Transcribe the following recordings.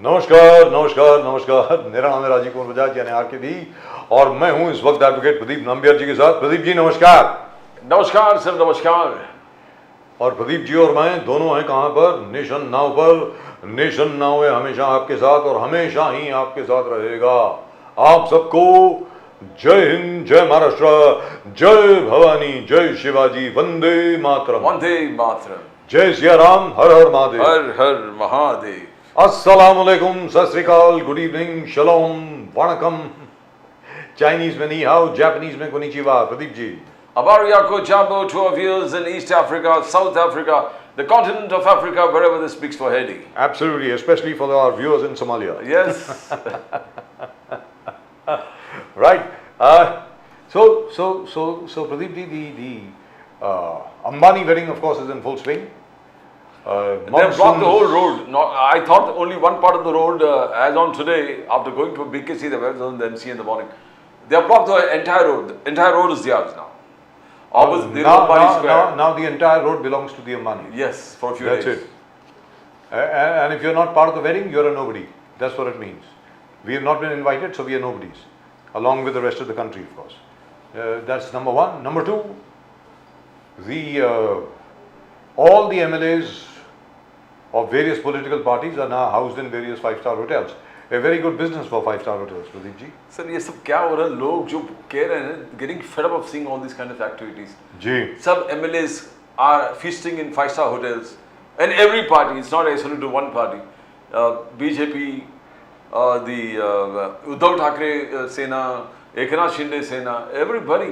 नमस्कार नमस्कार नमस्कार, मेरा नाम है राजीव कुमार बजाज यानी RKB और मैं हूं इस वक्त एडवोकेट प्रदीप नंबियार जी के साथ। प्रदीप जी नमस्कार। नमस्कार सर, नमस्कार। और प्रदीप जी और मैं दोनों हैं कहां पर? नेशन नाउ पर। नेशन नाउ है हमेशा आपके साथ और हमेशा ही आपके साथ रहेगा। आप सबको जय हिंद, जय महाराष्ट्र, जय भवानी, जय शिवाजी, वंदे मातरम। वंदे मातरम। जय सिया राम, हर हर महादेव। हर हर महादेव। अस्सलामुअलैकुम, सत श्री अकाल, गुड इवनिंग, शलोम, वणकम। चाइनीज में नी हाउ, जापानीज में कोनिचिवा। Pradeep ji, Abariyako Jambo to our viewers in East Africa, South Africa, the continent of Africa, wherever this speaks for Hedi. absolutely, especially for our viewers in Somalia. Yes. Right. So Pradeep ji, the Ambani wedding, of course, is in full swing. They have blocked the whole road. No, I thought only one part of the road, as on today, after going to BKC, the webs on the MC in the morning, they have blocked the entire road. The entire road is theirs now. Now the entire road belongs to the Ambani. Yes, for a few That's days. it. And if you're not part of the wedding, you're a nobody. That's what it means. We have not been invited, so we are nobodies, along with the rest of the country, of course. That's number one. Number two, all the MLAs of various political parties are now housed in various five-star hotels. A very good business for five-star hotels, Pradeep ji. Sir, ये सब क्या हो रहा है? लोग जो कह रहे हैं, getting fed up of seeing all these kind of activities. Ji. Some MLAs are feasting in five-star hotels, and every party. It's not isolated to one party. BJP, the Uddhav Thackeray Sena, Eknath Shinde Sena, everybody,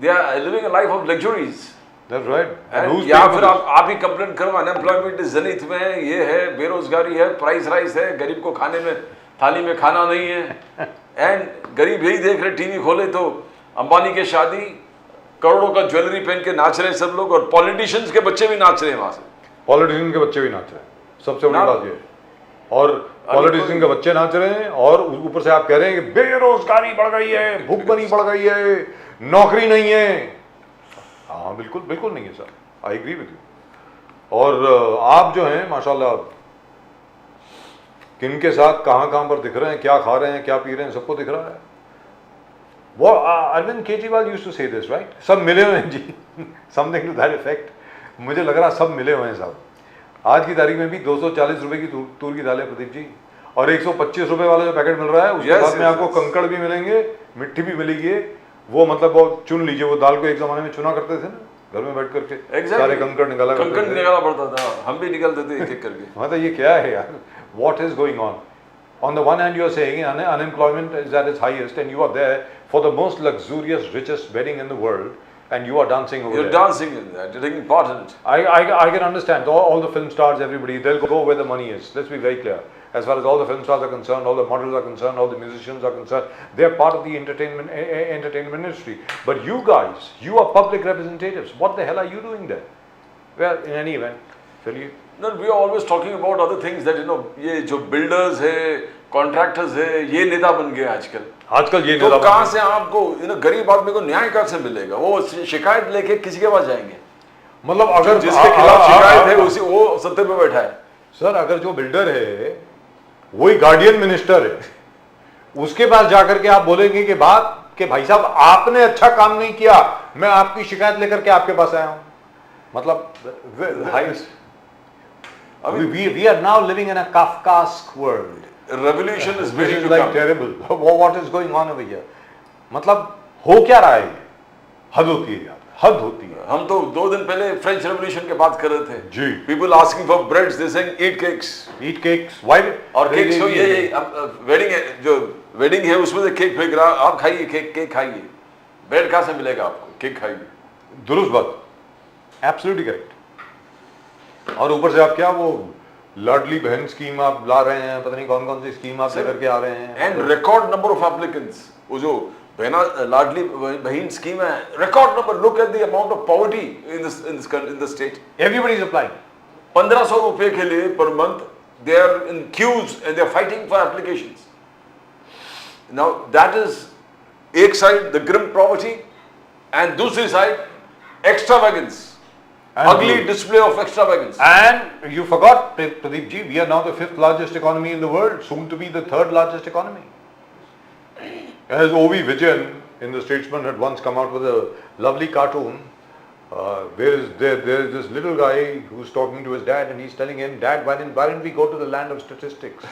they are living a life of luxuries. That's right. And who's या paying for फिर this? आप ही complain करो, unemployment जनित में ये है, बेरोजगारी है, प्राइस राइस है, गरीब को खाने में थाली में खाना नहीं है, एंड गरीब यही देख रहे, टीवी खोले तो अंबानी के शादी, करोड़ों का ज्वेलरी पहन के नाच रहे हैं सब लोग, और पॉलिटिशियंस के बच्चे भी नाच रहे हैं वहां से। पॉलिटिशियन के बच्चे भी नाच रहे हैं, सबसे बड़ी बात ये है। और पॉलिटिशियन के बच्चे नाच रहे हैं और ऊपर से आप कह रहे हैं कि बेरोजगारी बढ़ गई है, भुखमरी बढ़ गई है, नौकरी नहीं है। हाँ बिल्कुल बिल्कुल नहीं है sir, I agree with you. और आप जो हैं माशाल्लाह, किनके साथ कहाँ पर दिख रहे हैं, क्या खा रहे हैं, क्या पी रहे हैं, सबको दिख रहा है। वो अरविंद केजरीवाल यूज्ड टू से दिस, राइट? सब मिले हुए हैं जी, समथिंग टू दैट इफेक्ट। मुझे लग रहा सब मिले हुए हैं साहब। आज की तारीख में भी 240 रुपए की तूर की दाल है प्रदीप जी, और 125 रुपए वाला जो पैकेट मिल रहा है उसके साथ में आपको कंकड़ भी मिलेंगे, मिट्टी भी मिलेगी। वो मतलब वो चुन लीजिए, वो दाल को एक जमाने में चुना करते थे ना घर में बैठ करके, सारे कंकड़ निकाला पड़ता था, हम भी निकालते थे एक एक करके। मतलब ये क्या है यार, what is going on? On the one hand, you are saying unemployment is at its highest, and you are there for the most luxurious, richest wedding in the world, and you are dancing over there. You're dancing in that. You're taking part in it. I can understand all the film stars, everybody, they'll go where the money is. Let's be very clear. As far as all the film stars are concerned, all the models are concerned, all the musicians are concerned, they are part of the entertainment industry. But you guys, you are public representatives. What the hell are you doing there? Well, in any event, चलिए। No, we are always talking about other things that ये जो builders है, contractors है, ये नेता बन गए आजकल ये नेता। तो कहाँ से आपको गरीब आदमी को न्याय कहाँ से मिलेगा? वो शिकायत लेके किसी के पास जाएंगे? मतलब अगर जिसके खिलाफ शिकायत है उसी वो सत्ते पे बैठा है। सर अगर जो बिल्डर है वही गार्डियन मिनिस्टर है, उसके पास जाकर के आप बोलेंगे कि भाई साहब आपने अच्छा काम नहीं किया, मैं आपकी शिकायत लेकर के आपके पास आया हूं। मतलब we are now living in a Kafkaesque world. Revolution is which is like terrible. What is going on over here? मतलब हो क्या रहा है? हद होती है यार, हद होती है। हम तो 2 दिन पहले फ्रेंच रेवोल्यूशन की बात कर रहे थे जी। People asking for breads, they saying eat cakes. Why? और केक्स तो ये वेडिंग है, जो वेडिंग है उसमें से केक फेंक रहा, आप खाइए केक खाइए, ब्रेड कहाँ से मिलेगा आपको? केक खाइए। दुरुस्त बात, एब्सोल्युटली करेक्ट। और ऊपर से आप क्या वो लाडली बहन स्कीम आप ला रहे हैं, पता नहीं कौन कौन सी स्कीम आप लेकर के आ रहे हैं। And record number of applicants, वो जो बहना लाडली बहन स्कीम है, record number. Look at the amount of poverty in the state. Everybody is applying. 1500 रुपए के लिए per month they are in queues and they are fighting for applications. Now that is एक side the grim poverty, and दूसरी side extravagance, And ugly you- display of extravagance. And you forgot, Pradeep ji, we are now the 5th largest economy in the world, soon to be the 3rd largest economy. As O.V. Vijayan in The Statesman had once come out with a lovely cartoon, there is this little guy who's talking to his dad and he's telling him, Dad, why didn't we go to the land of statistics?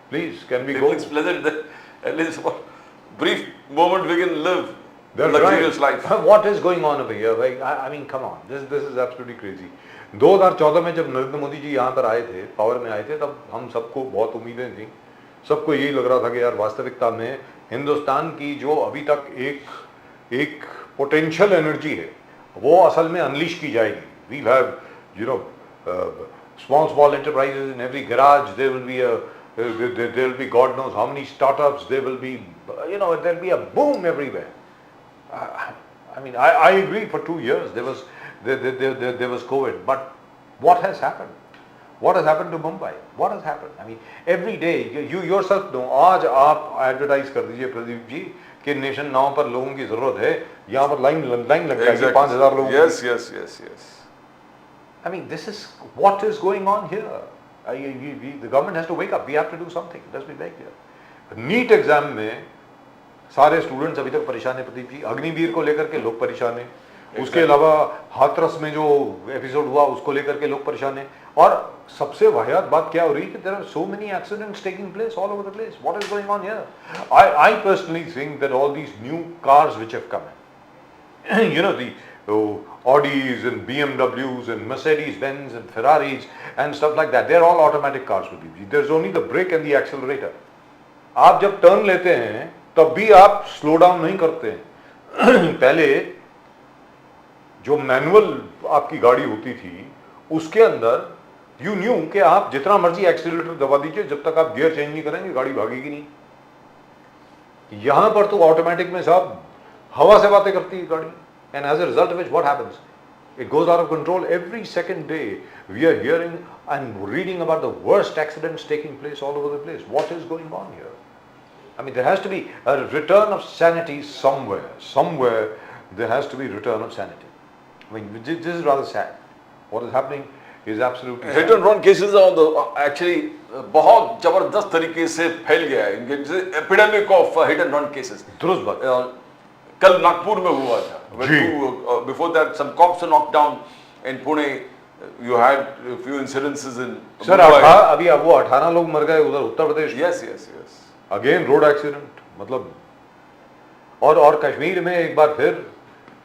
Please, can we It go? looks pleasant that at least for brief moment we can live That's luxurious right. life. What is going on over here? Like, I mean, come on, this is absolutely crazy. 2014 में जब नरेंद्र मोदी जी यहाँ पर आए थे, power में आए थे, तब हम सबको बहुत उम्मीदें थी, सबको यही लग रहा था कि यार वास्तविकता में हिंदुस्तान की जो अभी तक एक पोटेंशियल एनर्जी है, वो असल में अनलीश की जाएगी. We'll have, you know, small enterprises in every garage. There will be God knows how many startups. There will be, there'll be a boom everywhere. I mean, I agree. For 2 years there was COVID, but what has happened? What has happened to Mumbai? What has happened? I mean, every day you yourself know. आज आप advertise कर दीजिए प्रदीप जी कि nation now पर लोगों की जरूरत है, यहाँ पर लाइन लग जाएगी 5,000 लोगों की. Yes. I mean, this is what is going on here. The government has to wake up. We have to do something. Let's be very clear. NEET exam में सारे स्टूडेंट्स अभी तक परेशान है प्रदीप जी. अग्निवीर को लेकर के लोग परेशान हैं. उसके अलावा हाथरस में जो एपिसोड हुआ उसको लेकर के लोग परेशान हैं. और सबसे वाहियात बात क्या हो रही है कि there are so many accidents taking place all over the place. What is going on here? I personally think that all these new cars which have come in, you know, the Audis and BMWs and Mercedes-Benz and Ferraris and stuff like that, they're all automatic cars. There's only the brake and the accelerator. आप जब turn लेते हैं तब भी आप slow down नहीं करते हैं. पहले जो मैनुअल आपकी गाड़ी होती थी उसके अंदर यू न्यू कि आप जितना मर्जी एक्सीलरेटर दबा दीजिए, जब तक आप गियर चेंज नहीं करेंगे गाड़ी भागेगी नहीं. यहां पर तो ऑटोमेटिक में साहब हवा से बातें करती है गाड़ी. And as a result of which, what happens? It goes out of control. Every second day, we are hearing and reading about the worst accidents taking place all over the place. What is going on here? I mean, there has to be a return of sanity somewhere. Somewhere, there has to be return of sanity. I mean, this is rather sad. What is happening is absolutely Hit and run cases are actually बहुत जबरदस्त तरीके से फैल गया है. इनके epidemic of hit and run cases. दुरुस्त बात. कल नागपुर में हुआ था. Before that, some cops were knocked down in Pune. You had a few incidences in Sir, अभी वो 18 लोग मर गए उधर Uttar Pradesh. Yes. Again road accident. मतलब और कश्मीर में एक बार फिर,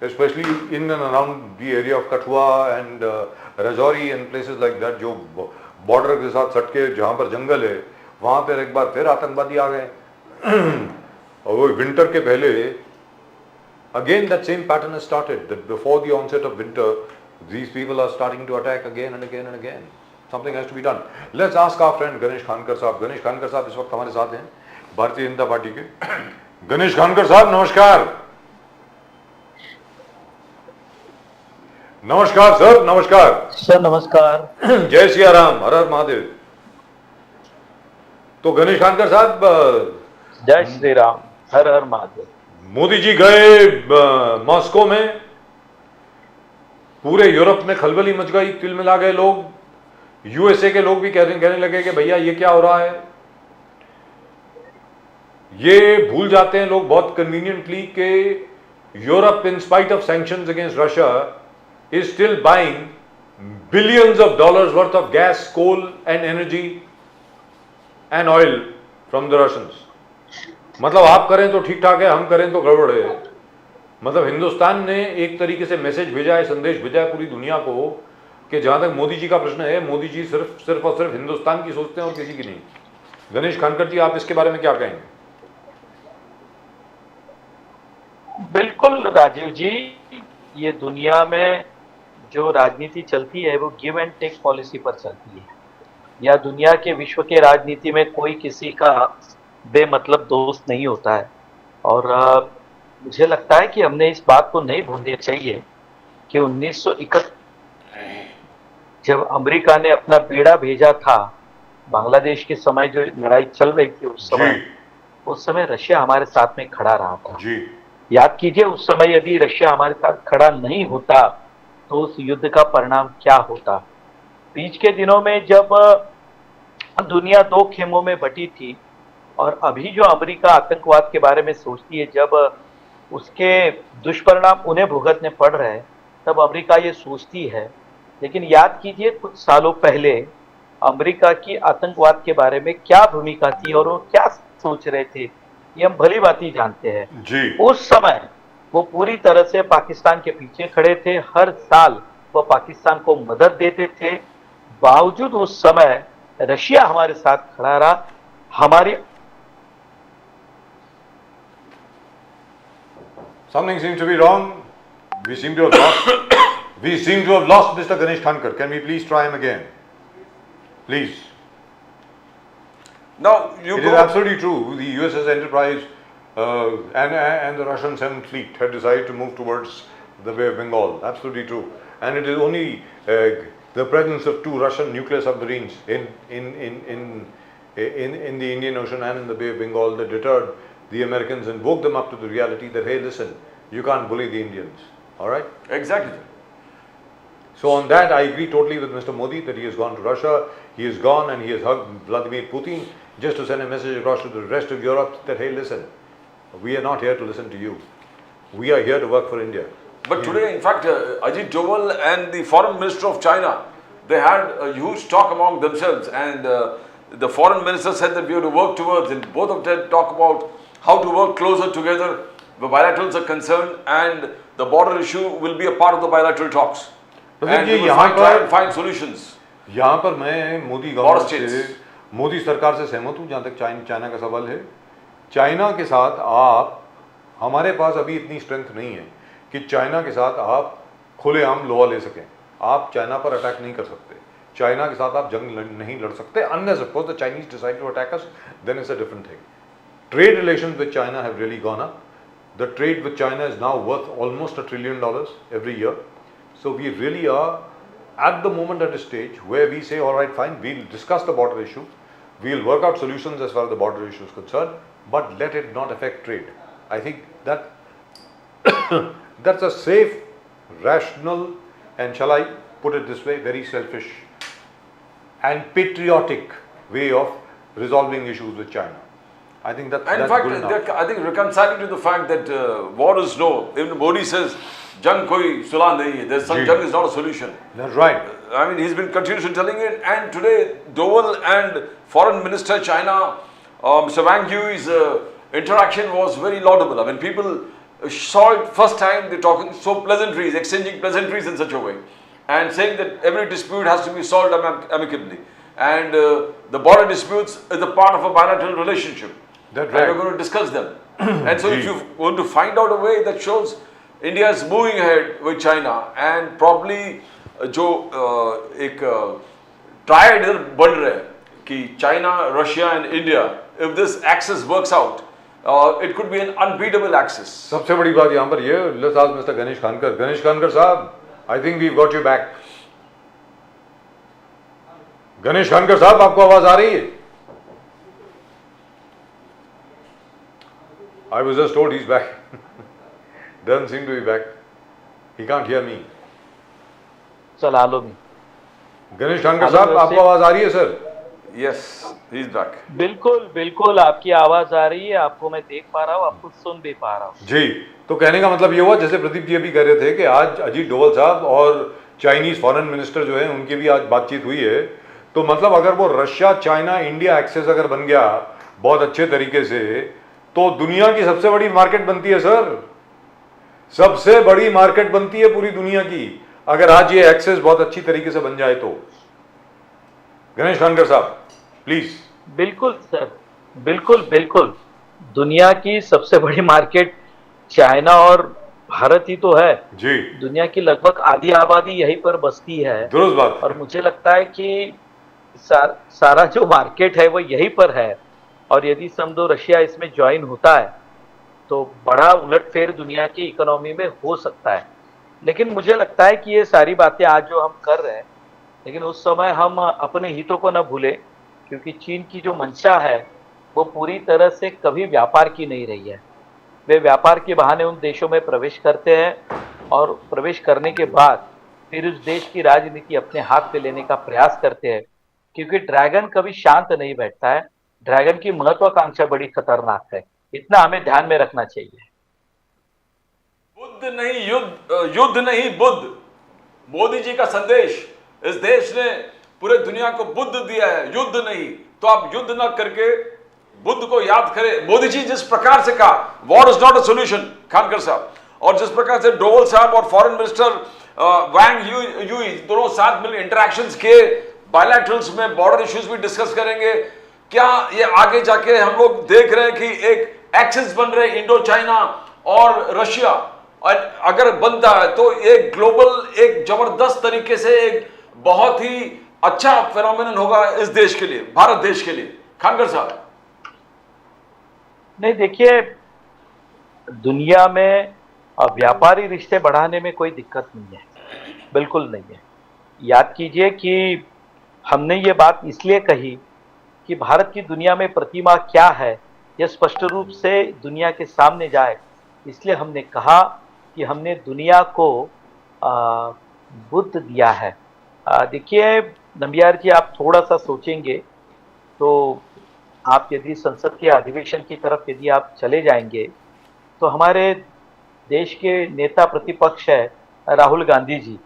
especially in and around the area of Kathua and Rajouri and places like that, जो बॉर्डर के साथ सटके जहाँ पर जंगल है, वहाँ पर एक बार फिर आतंकवादी आ गए. और वो विंटर के पहले again that same pattern has started, that before the onset of winter these people are starting to attack again and again and again. Something has to be done. Let's ask our friend Ganesh Khankar साहब. गणेश खानकर साहब इस वक्त हमारे साथ हैं, Bharatiya Janata party के. गणेश खानकर साहब नमस्कार. नमस्कार सर. नमस्कार सर. नमस्कार. जय सिया राम, हर हर महादेव. तो गणेश खानकर साहब, जय श्री राम, हर हर महादेव. मोदी जी गए मॉस्को में, पूरे यूरोप में खलबली मच गई, तिल मिला गए लोग. यूएसए के लोग भी कहने लगे कि भैया ये क्या हो रहा है. ये भूल जाते हैं लोग बहुत कन्वीनियंटली कि Europe in spite of sanctions against Russia is still buying billions of dollars worth of gas, coal and energy and oil from the Russians. मतलब आप करें तो ठीक ठाक है, हम करें तो गड़बड़ है. मतलब हिंदुस्तान ने एक तरीके से मैसेज भेजा है, संदेश भेजा है पूरी दुनिया को कि जहां तक मोदी जी का प्रश्न है, मोदी जी सिर्फ और सिर्फ हिंदुस्तान की सोचते हैं और किसी की नहीं. गणेश खानकर जी, आप इसके बारे में क्या कहेंगे? बिल्कुल राजीव जी, ये दुनिया में जो राजनीति चलती है वो गिव एंड टेक पॉलिसी पर चलती है. या दुनिया के विश्व के राजनीति में कोई किसी का बेमतलब दोस्त नहीं होता है. और मुझे लगता है कि हमने इस बात को नहीं भूलना चाहिए कि 1971 जब अमेरिका ने अपना बेड़ा भेजा था बांग्लादेश के समय, जो लड़ाई चल रही थी उस समय रशिया हमारे साथ में खड़ा रहा था. जी. याद कीजिए उस समय यदि रशिया हमारे साथ खड़ा नहीं होता तो उस युद्ध का परिणाम क्या होता। बीच के दिनों में जब दुनिया दो खेमों में बटी थी और अभी जो अमेरिका आतंकवाद के बारे में सोचती है, जब उसके दुष्परिणाम उन्हें भुगतने पड़ रहे हैं, तब अमेरिका ये सोचती है। लेकिन याद कीजिए कुछ सालों पहले अमेरिका की आतंकवाद के बारे में क्या भूमिका थी और वो क्या सोच रहे थे, ये हम भली भांति जानते हैं। जी उस समय वो पूरी तरह से पाकिस्तान के पीछे खड़े थे, हर साल वो पाकिस्तान को मदद देते थे। बावजूद उस समय रशिया हमारे साथ खड़ा रहा। हमारी Something seems to be wrong. We seem to have lost. We seem to have lost Mr. Ganesh Khankar. Can we please try him again? Please. Now you It go. is absolutely true. The USS Enterprise and the Russian Seventh Fleet had decided to move towards the Bay of Bengal. Absolutely true. And it is only the presence of two Russian nuclear submarines in the Indian Ocean and in the Bay of Bengal that deterred the Americans and woke them up to the reality that, hey, listen, you can't bully the Indians. All right? Exactly. So on that, I agree totally with Mr. Modi that he has gone to Russia. He has gone and he has hugged Vladimir Putin just to send a message across to the rest of Europe that, hey, listen, we are not here to listen to you. We are here to work for India. But today, in fact, Ajit Doval and the foreign minister of China, they had a huge talk among themselves, and the foreign minister said that we have to work towards, and both of them talk about how to work closer together where bilaterals are concerned, and the border issue will be a part of the bilateral talks. तो And देखिए we will यहाँ try and पर find solutions. यहाँ पर मैं Modi Border government से states. Modi सरकार से सहमत हूँ जहाँ तक चाइना का सवाल है। चाइना के साथ आप, हमारे पास अभी इतनी स्ट्रेंथ नहीं है कि चाइना के साथ आप खुलेआम लोहा ले सकें। आप चाइना पर अटैक नहीं कर सकते, चाइना के साथ आप जंग नहीं लड़ सकते, unless of course the Chinese decide to attack us, then it's a different thing. Trade relations with China have really gone up. The trade with China is now worth almost $1 trillion every year. So we really are at the moment at a stage where we say, all right, fine, we'll discuss the border issue, we'll work out solutions as far as the border issue is concerned, but let it not affect trade. I think that that's a safe, rational, and shall I put it this way, very selfish and patriotic way of resolving issues with China. I think And in that's fact, good enough. they're, I think, reconciling to the fact that war is no. Even Modi says, "Jang koi sulah nahi hai." There's some Ji. jang is not a solution. That's right. I mean, he's been continuously telling it. And today, Doval and Foreign Minister China, Mr. Wang Yi's interaction was very laudable. I mean, people saw it first time. They're talking so pleasantries, exchanging pleasantries in such a way, and saying that every dispute has to be solved amicably. And the border disputes is a part of a bilateral relationship. That's And we're right. going to discuss them. And so, if Ji. you want to find out a way that shows India is moving ahead with China, and probably जो एक triad इधर बन रहा है कि China, Russia and India, if this axis works out, it could be an unbeatable axis. सबसे बड़ी बात यहाँ पर ये, let's ask Mr. Ganesh Khankar. Ganesh Khankar साहब, I think we've got you back. Ganesh खानकर साहब, आपको आवाज आ रही है? I was just told he's back. Doesn't seem to be back. He can't hear me. चला लो भी। गणेश खानकर साहब, आपको आवाज आ रही है सर? Yes, he's back. बिल्कुल बिल्कुल आपकी आवाज आ रही है, आपको मैं देख पा रहा हूँ, आपको सुन भी पा रहा हूँ। जी, तो कहने का मतलब ये हुआ, जैसे प्रदीप जी अभी कह रहे थे कि आज अजीत डोभाल साहब और चाइनीज फॉरेन मिनिस्टर जो है उनकी भी आज बातचीत हुई है, तो मतलब अगर वो रशिया चाइना इंडिया एक्सेस अगर बन गया बहुत अच्छे तरीके से, तो दुनिया की सबसे बड़ी मार्केट बनती है सर, सबसे बड़ी मार्केट बनती है पूरी दुनिया की, अगर आज ये एक्सेस बहुत अच्छी तरीके से बन जाए तो। गणेश खानकर साहब प्लीज। बिल्कुल सर, बिल्कुल बिल्कुल, दुनिया की सबसे बड़ी मार्केट चाइना और भारत ही तो है जी, दुनिया की लगभग आधी आबादी यहीं पर बसती है, दुरुस्त बात। और मुझे लगता है कि सारा जो मार्केट है वो यहीं पर है, और यदि समझो रशिया इसमें ज्वाइन होता है तो बड़ा उलटफेर दुनिया की इकोनॉमी में हो सकता है। लेकिन मुझे लगता है कि ये सारी बातें आज जो हम कर रहे हैं, लेकिन उस समय हम अपने हितों को न भूलें, क्योंकि चीन की जो मंशा है वो पूरी तरह से कभी व्यापार की नहीं रही है, वे व्यापार के बहाने उन देशों में प्रवेश करते हैं और प्रवेश करने के बाद फिर उस देश की राजनीति अपने हाथ में लेने का प्रयास करते हैं, क्योंकि ड्रैगन कभी शांत नहीं बैठता है। ड्रैगन की महत्वाकांक्षा बड़ी खतरनाक है, इतना हमें ध्यान में रखना चाहिए। बुद्ध नहीं युद्ध, युद्ध नहीं बुद्ध, मोदी जी का संदेश। इस देश ने पूरे दुनिया को बुद्ध दिया है, युद्ध नहीं। तो आप युद्ध ना करके बुद्ध को याद करें। मोदी जी जिस प्रकार से कहा war is not a solution, Khankar साहब, और जिस प्रकार से डोवल साहब और फॉरेन मिनिस्टर वांग यूई दोनों साथ मिलकर इंटरेक्शंस किए, बायलैटरल्स में बॉर्डर इश्यूज भी डिस्कस करेंगे। क्या ये आगे जाके हम लोग देख रहे हैं कि एक एक्सिस बन रहे इंडो चाइना और रशिया, और अगर बनता है तो एक ग्लोबल, एक जबरदस्त तरीके से एक बहुत ही अच्छा फेनोमेनन होगा इस देश के लिए, भारत देश के लिए। खानकर साहब, नहीं देखिए, दुनिया में व्यापारी रिश्ते बढ़ाने में कोई दिक्कत नहीं है, बिल्कुल नहीं है। याद कीजिए कि हमने ये बात इसलिए कही कि भारत की दुनिया में प्रतिमा क्या है यह स्पष्ट रूप से दुनिया के सामने जाए, इसलिए हमने कहा कि हमने दुनिया को बुद्ध दिया है। देखिए नंबियार जी, आप थोड़ा सा सोचेंगे तो आप यदि संसद के अधिवेशन की तरफ यदि आप चले जाएंगे तो हमारे देश के नेता प्रतिपक्ष है राहुल गांधी जी,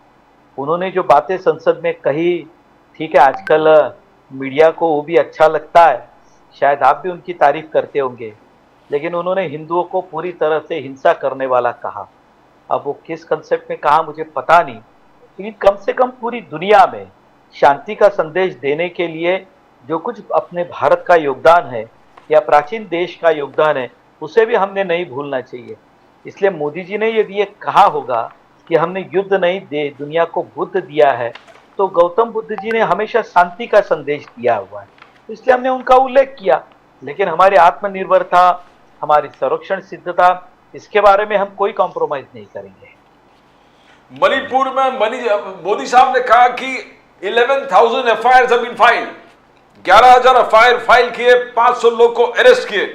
उन्होंने जो बातें संसद में कही, ठीक है आजकल मीडिया को वो भी अच्छा लगता है, शायद आप भी उनकी तारीफ करते होंगे, लेकिन उन्होंने हिंदुओं को पूरी तरह से हिंसा करने वाला कहा। अब वो किस कंसेप्ट में कहा मुझे पता नहीं, लेकिन कम से कम पूरी दुनिया में शांति का संदेश देने के लिए जो कुछ अपने भारत का योगदान है या प्राचीन देश का योगदान है, उसे भी हमने नहीं भूलना चाहिए। इसलिए मोदी जी ने यदि ये कहा होगा कि हमने युद्ध नहीं दे दुनिया को बुद्ध दिया है, तो गौतम बुद्ध जी ने हमेशा शांति का संदेश दिया हुआ है, इसलिए हमने उनका उल्लेख किया। लेकिन हमारी आत्मनिर्भरता, हमारी संरक्षण सिद्धता, इसके बारे में हम कोई कॉम्प्रोमाइज नहीं करेंगे। मणिपुर में मोदी साहब ने कहा कि 11,000 FIR have been filed, 11,000 FIR file किए, 500 लोग को अरेस्ट किए,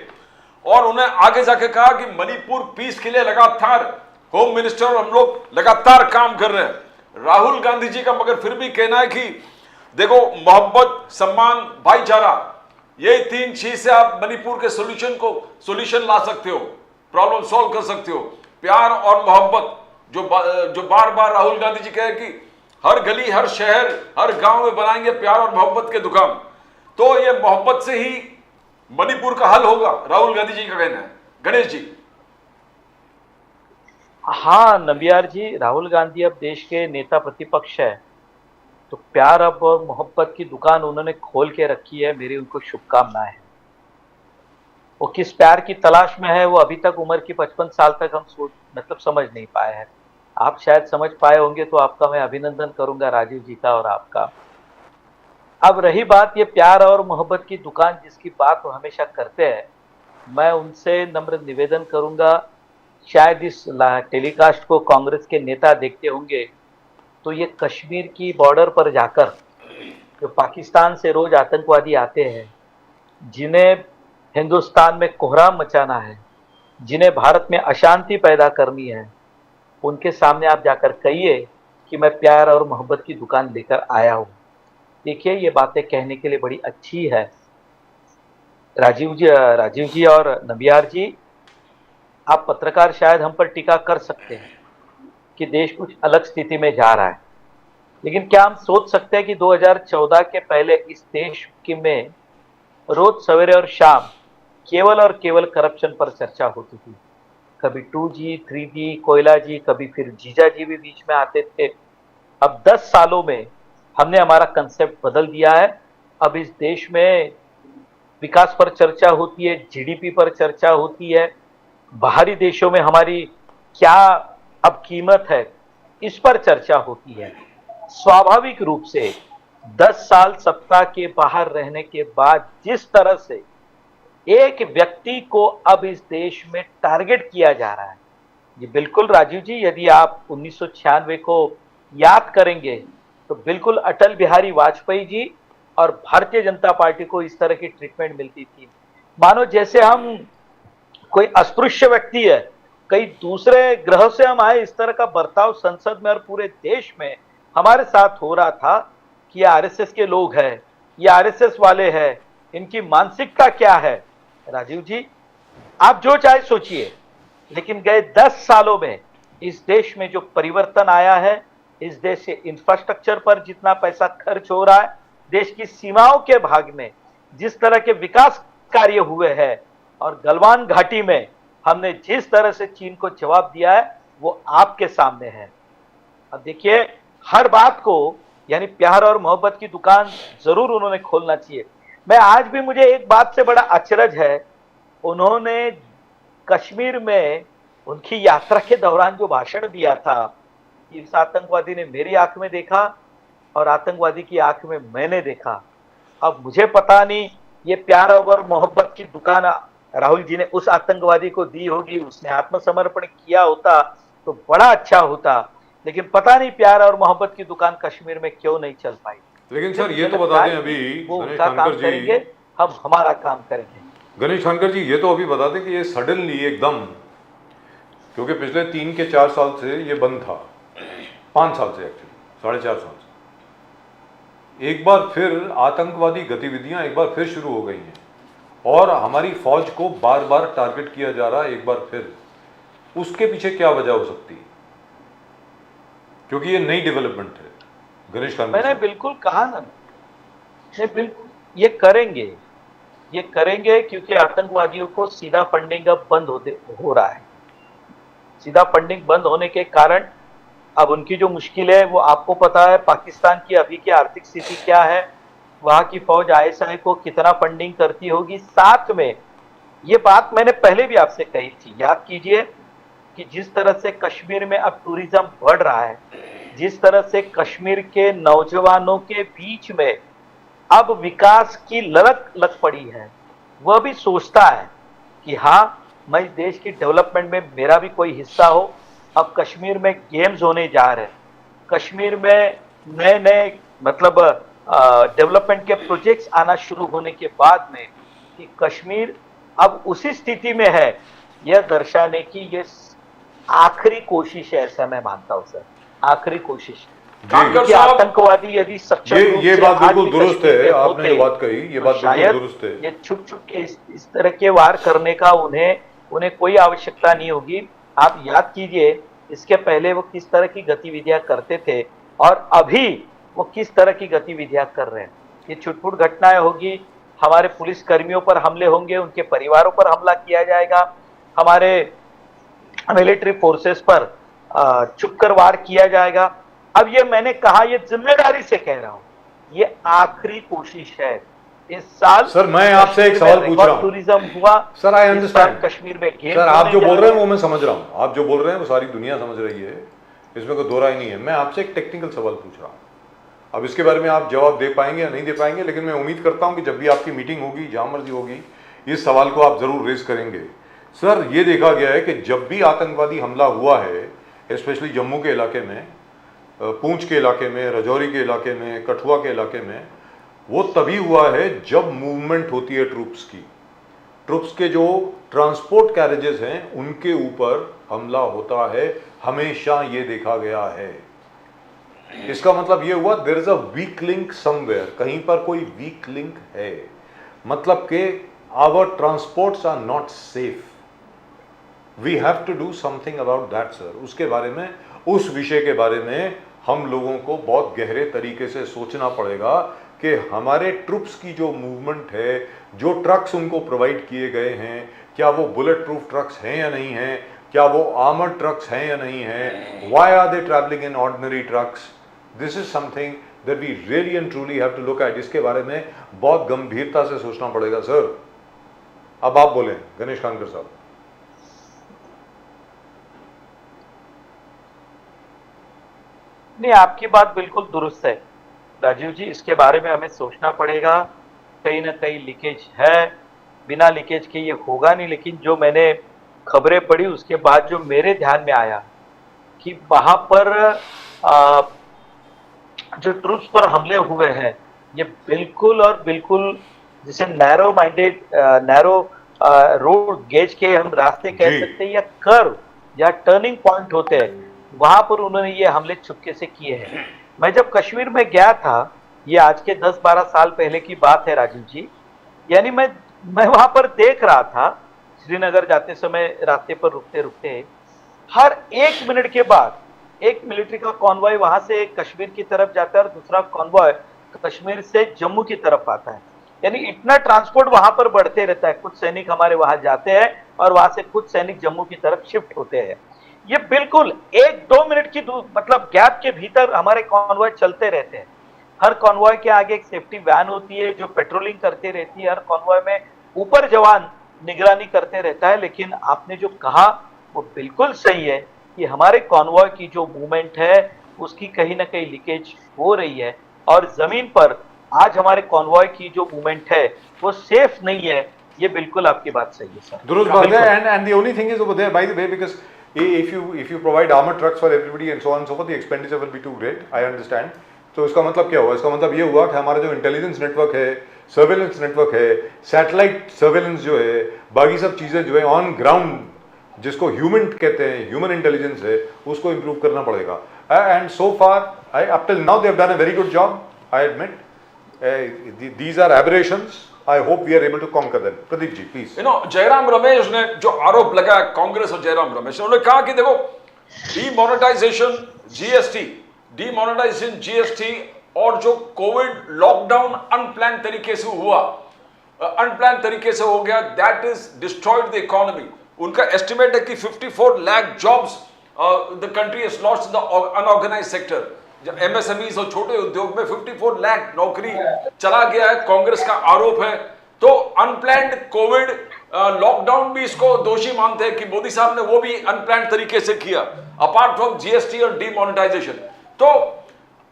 और उन्हें आगे जाके कहा कि मणिपुर पीस के लिए लगातार होम मिनिस्टर और हम लोग लगातार काम कर रहे हैं। राहुल गांधी जी का मगर फिर भी कहना है कि देखो मोहब्बत, सम्मान, भाईचारा, यही 3 चीज से आप मणिपुर के सोल्यूशन ला सकते हो, प्रॉब्लम सॉल्व कर सकते हो। प्यार और मोहब्बत, जो बार बार राहुल गांधी जी कहे कि हर गली, हर शहर, हर गांव में बनाएंगे प्यार और मोहब्बत के दुकान, तो ये मोहब्बत से ही मणिपुर का हल होगा, राहुल गांधी जी का कहना है। गणेश जी। हाँ नंबियार जी, राहुल गांधी अब देश के नेता प्रतिपक्ष है, तो प्यार अब और मोहब्बत की दुकान उन्होंने खोल के रखी है, मेरी उनको शुभकामनाएं हैं। वो किस प्यार की तलाश में है, वो अभी तक उम्र की 55 साल तक हम समझ नहीं पाए हैं। आप शायद समझ पाए होंगे, तो आपका मैं अभिनंदन करूंगा, राजीव जी का और आपका। अब रही बात ये प्यार और मोहब्बत की दुकान जिसकी बात वो हमेशा करते हैं, मैं उनसे नम्र निवेदन करूंगा, शायद इस टेलीकास्ट को कांग्रेस के नेता देखते होंगे, तो ये कश्मीर की बॉर्डर पर जाकर जो पाकिस्तान से रोज आतंकवादी आते हैं, जिन्हें हिंदुस्तान में कोहराम मचाना है, जिन्हें भारत में अशांति पैदा करनी है, उनके सामने आप जाकर कहिए कि मैं प्यार और मोहब्बत की दुकान लेकर आया हूँ। देखिए ये बातें कहने के लिए बड़ी अच्छी है। राजीव जी और नबियार जी, आप पत्रकार शायद हम पर टीका कर सकते हैं कि देश कुछ अलग स्थिति में जा रहा है, लेकिन क्या हम सोच सकते हैं कि 2014 के पहले इस देश में रोज सवेरे और शाम केवल और केवल करप्शन पर चर्चा होती थी। कभी 2G, 3G, कोयला जी, कभी फिर जीजा जी भी बीच में आते थे। अब 10 सालों में हमने हमारा कंसेप्ट बदल दिया है। अब इस देश में विकास पर चर्चा होती है, जीडीपी पर चर्चा होती है, बाहरी देशों में हमारी क्या अब कीमत है, इस पर चर्चा होती है। स्वाभाविक रूप से 10 साल सत्ता के बाहर रहने के बाद जिस तरह से एक व्यक्ति को अब इस देश में टारगेट किया जा रहा है, ये बिल्कुल राजीव जी, यदि आप 1996 को याद करेंगे तो बिल्कुल अटल बिहारी वाजपेयी जी और भारतीय जनता पार्टी को इस तरह की ट्रीटमेंट मिलती थी, मानो जैसे हम कोई अस्पृश्य व्यक्ति है, कई दूसरे ग्रह से हम आए, इस तरह का बर्ताव संसद में और पूरे देश में हमारे साथ हो रहा था कि ये आरएसएस के लोग हैं, ये आरएसएस वाले हैं, इनकी मानसिकता क्या है। राजीव जी, आप जो चाहे सोचिए, लेकिन गए 10 सालों में इस देश में जो परिवर्तन आया है, इस देश से इंफ्रास्ट्रक्चर पर जितना पैसा खर्च हो रहा है, देश की सीमाओं के भाग में जिस तरह के विकास कार्य हुए हैं, और गलवान घाटी में हमने जिस तरह से चीन को जवाब दिया है, वो आपके सामने है। अब देखिए, हर बात को यानी प्यार और मोहब्बत की दुकान जरूर उन्होंने खोलना चाहिए। मैं आज भी, मुझे एक बात से बड़ा अचरज है, उन्होंने कश्मीर में उनकी यात्रा के दौरान जो भाषण दिया था, इस आतंकवादी ने मेरी आंख में देखा और आतंकवादी की आंख में मैंने देखा। अब मुझे पता नहीं ये प्यार और मोहब्बत की दुकान राहुल जी ने उस आतंकवादी को दी होगी, उसने आत्मसमर्पण किया होता तो बड़ा अच्छा होता, लेकिन पता नहीं प्यार और मोहब्बत की दुकान कश्मीर में क्यों नहीं चल पाई। लेकिन सर ये तो बता दें अभी, वो गणेश उनका काम खानकर जी, करेंगे, हम हमारा काम करेंगे। गणेश खानकर जी ये तो अभी बता दें कि ये सडनली एकदम, क्योंकि पिछले 3 के 4 साल से ये बंद था, 5 साल से एक्चुअली, 4.5 साल से एक बार फिर आतंकवादी गतिविधियां एक बार फिर शुरू हो गई हैं और हमारी फौज को बार बार टारगेट किया जा रहा है एक बार फिर। उसके पीछे क्या वजह हो सकती है? क्योंकि ये नई डेवलपमेंट है। गणेश खानकर, मैंने बिल्कुल कहा ना, बिल्कुल ये करेंगे क्योंकि आतंकवादियों को सीधा फंडिंग अब बंद हो रहा है। सीधा फंडिंग बंद होने के कारण अब उनकी जो मुश्किल है वो आपको पता है, पाकिस्तान की अभी की आर्थिक स्थिति क्या है, वहां की फौज आईएसआई को कितना फंडिंग करती होगी। साथ में ये बात मैंने पहले भी आपसे कही थी, याद कीजिए कि जिस तरह से कश्मीर में अब टूरिज्म बढ़ रहा है, जिस तरह से कश्मीर के नौजवानों के बीच में अब विकास की ललक लग पड़ी है, वह भी सोचता है कि हाँ, मैं इस देश की डेवलपमेंट में मेरा भी कोई हिस्सा हो। अब कश्मीर में गेम्स होने जा रहे हैं, कश्मीर में नए नए मतलब डेवलपमेंट के प्रोजेक्ट्स आना शुरू होने के बाद में कि कश्मीर अब उसी स्थिति में है, यह दर्शाने की ये आखिरी कोशिश है, ऐसा मैं मानता हूं सर, आखिरी कोशिश। खानकर आतंकवादी यदि सक्षम ये बात बिल्कुल दुरुस्त है, आपने जो बात कही ये बात बिल्कुल दुरुस्त है। ये छुप छुप के इस तरह के वार करने का उन्हें कोई आवश्यकता नहीं होगी। आप याद कीजिए, इसके पहले वो किस तरह की गतिविधियां करते थे और अभी वो किस तरह की गतिविधियां कर रहे हैं। ये छुटपुट घटनाएं होगी, हमारे पुलिस कर्मियों पर हमले होंगे, उनके परिवारों पर हमला किया जाएगा, हमारे मिलिट्री फोर्सेस पर चुपकर वार किया जाएगा। अब ये मैंने कहा, ये जिम्मेदारी से कह रहा हूं, ये आखिरी कोशिश है। इस साल सर मैं आपसे एक सवाल पूछ रहा हूं, टूरिज्म हुआ सर आई अंडरस्टैंड, कश्मीर में सर आप जो बोल रहे हैं वो मैं समझ रहा हूं, आप जो बोल रहे हैं वो सारी दुनिया समझ रही है, इसमें कोई दो राय नहीं है। मैं आपसे एक टेक्निकल सवाल पूछ रहा हूं, अब इसके बारे में आप जवाब दे पाएंगे या नहीं दे पाएंगे, लेकिन मैं उम्मीद करता हूं कि जब भी आपकी मीटिंग होगी, जहां मर्जी होगी, इस सवाल को आप जरूर रेज करेंगे। सर ये देखा गया है कि जब भी आतंकवादी हमला हुआ है, स्पेशली जम्मू के इलाके में, पूंछ के इलाके में, राजौरी के इलाके में, कठुआ के इलाके में, वो तभी हुआ है जब मूवमेंट होती है ट्रूप्स की। ट्रूप्स के जो ट्रांसपोर्ट कैरेजेस हैं उनके ऊपर हमला होता है, हमेशा ये देखा गया है। इसका मतलब ये हुआ there is a weak link somewhere, कहीं पर कोई वीक लिंक है, मतलब कि our transports are not safe. We have to do something about that sir. उसके बारे में, उस विषय के बारे में हम लोगों को बहुत गहरे तरीके से सोचना पड़ेगा कि हमारे ट्रुप्स की जो मूवमेंट है, जो ट्रक्स उनको प्रोवाइड किए गए हैं, क्या वो बुलेट प्रूफ ट्रक्स हैं या नहीं हैं, क्या वो आर्मर्ड ट्रक्स हैं या नहीं हैं, why are they travelling in ordinary trucks. This is something that we really and truly have to look at. इसके बारे में बहुत गंभीरता से सोचना पड़ेगा सर। अब आप बोलें गणेश खानकर साहब। नहीं, आपकी बात बिल्कुल दुरुस्त है राजीव जी, इसके बारे में हमें सोचना पड़ेगा। कहीं ना कहीं लीकेज है, बिना लीकेज के ये होगा नहीं। लेकिन जो मैंने खबरें पढ़ी उसके बाद जो मेरे ध्यान में आया कि वहां पर जो ट्रूप्स पर हमले हुए हैं, ये बिल्कुल और बिल्कुल जिसे narrow minded, narrow road gauge के हम रास्ते कह जी। सकते हैं या कर्व या टर्निंग पॉइंट होते हैं, वहां पर उन्होंने ये हमले चुपके से किए हैं। मैं जब कश्मीर में गया था, ये आज के 10-12 साल पहले की बात है राजीव जी, यानी मैं वहां पर देख रहा था, श्रीनगर जाते समय रास्ते पर रुकते रुकते हर 1 मिनट के बाद एक मिलिट्री का कॉन्वॉय वहां से कश्मीर की तरफ जाता है और दूसरा कॉन्वॉय कश्मीर से जम्मू की तरफ आता है। यानी इतना ट्रांसपोर्ट वहां पर बढ़ते रहता है। कुछ सैनिक हमारे वहां जाते हैं और वहां से कुछ सैनिक जम्मू की तरफ शिफ्ट होते हैं। ये बिल्कुल 1-2 मिनट की मतलब गैप के भीतर हमारे कॉन्वॉय चलते रहते हैं। हर कॉन्वॉय के आगे एक सेफ्टी वैन होती है जो पेट्रोलिंग करती रहती है। हर कॉन्वॉय में ऊपर जवान निगरानी करते रहता है। लेकिन आपने जो कहा वो बिल्कुल सही है कि हमारे कॉन्वॉय की जो मूवमेंट है उसकी कहीं ना कहीं लीकेज हो रही है और जमीन पर आज हमारे कॉन्वॉय की जो मूवमेंट है वो सेफ नहीं है। ये बिल्कुल आपकी बात सही है सर। दुरुस्त बात है, and the only thing is over there, by the way, because if you provide armored trucks for everybody and so on and so forth, the expenditure will be too great. I understand. तो इसका मतलब क्या हुआ? इसका मतलब ये हुआ कि हमारा जो इंटेलिजेंस नेटवर्क है, सर्वेलेंस नेटवर्क है, सैटेलाइट सर्वेलेंस जो है, बाकी सब चीजें जो है ऑन ग्राउंड जिसको ह्यूमन कहते हैं, ह्यूमन इंटेलिजेंस है, उसको इंप्रूव करना पड़ेगा। And so far up till now they have done a very good job, I admit. these are aberrations. I hope we are able to conquer them. Pradeep ji, please. Jairam Ramesh ने जो आरोप लगाया, कांग्रेस और जयराम रमेश, उन्होंने कहा कि देखो डीमोनेटाइजेशन जीएसटी और जो कोविड लॉकडाउन अनप्लान तरीके से हुआ, अनप्लान तरीके से हो गया, that is destroyed the economy. उनका एस्टिमेट है कि 54 lakh jobs the country has lost in the unorganised sector. जब एमएसएमईज और छोटे उद्योग में 54 लाख नौकरी चला गया है, कांग्रेस का आरोप है। तो अनप्लान्ड कोविड लॉकडाउन भी इसको दोषी मानते हैं कि मोदी साहब ने वो भी अनप्लान्ड तरीके से किया, अपार्ट फ्रॉम जीएसटी और डीमोनेटाइजेशन। तो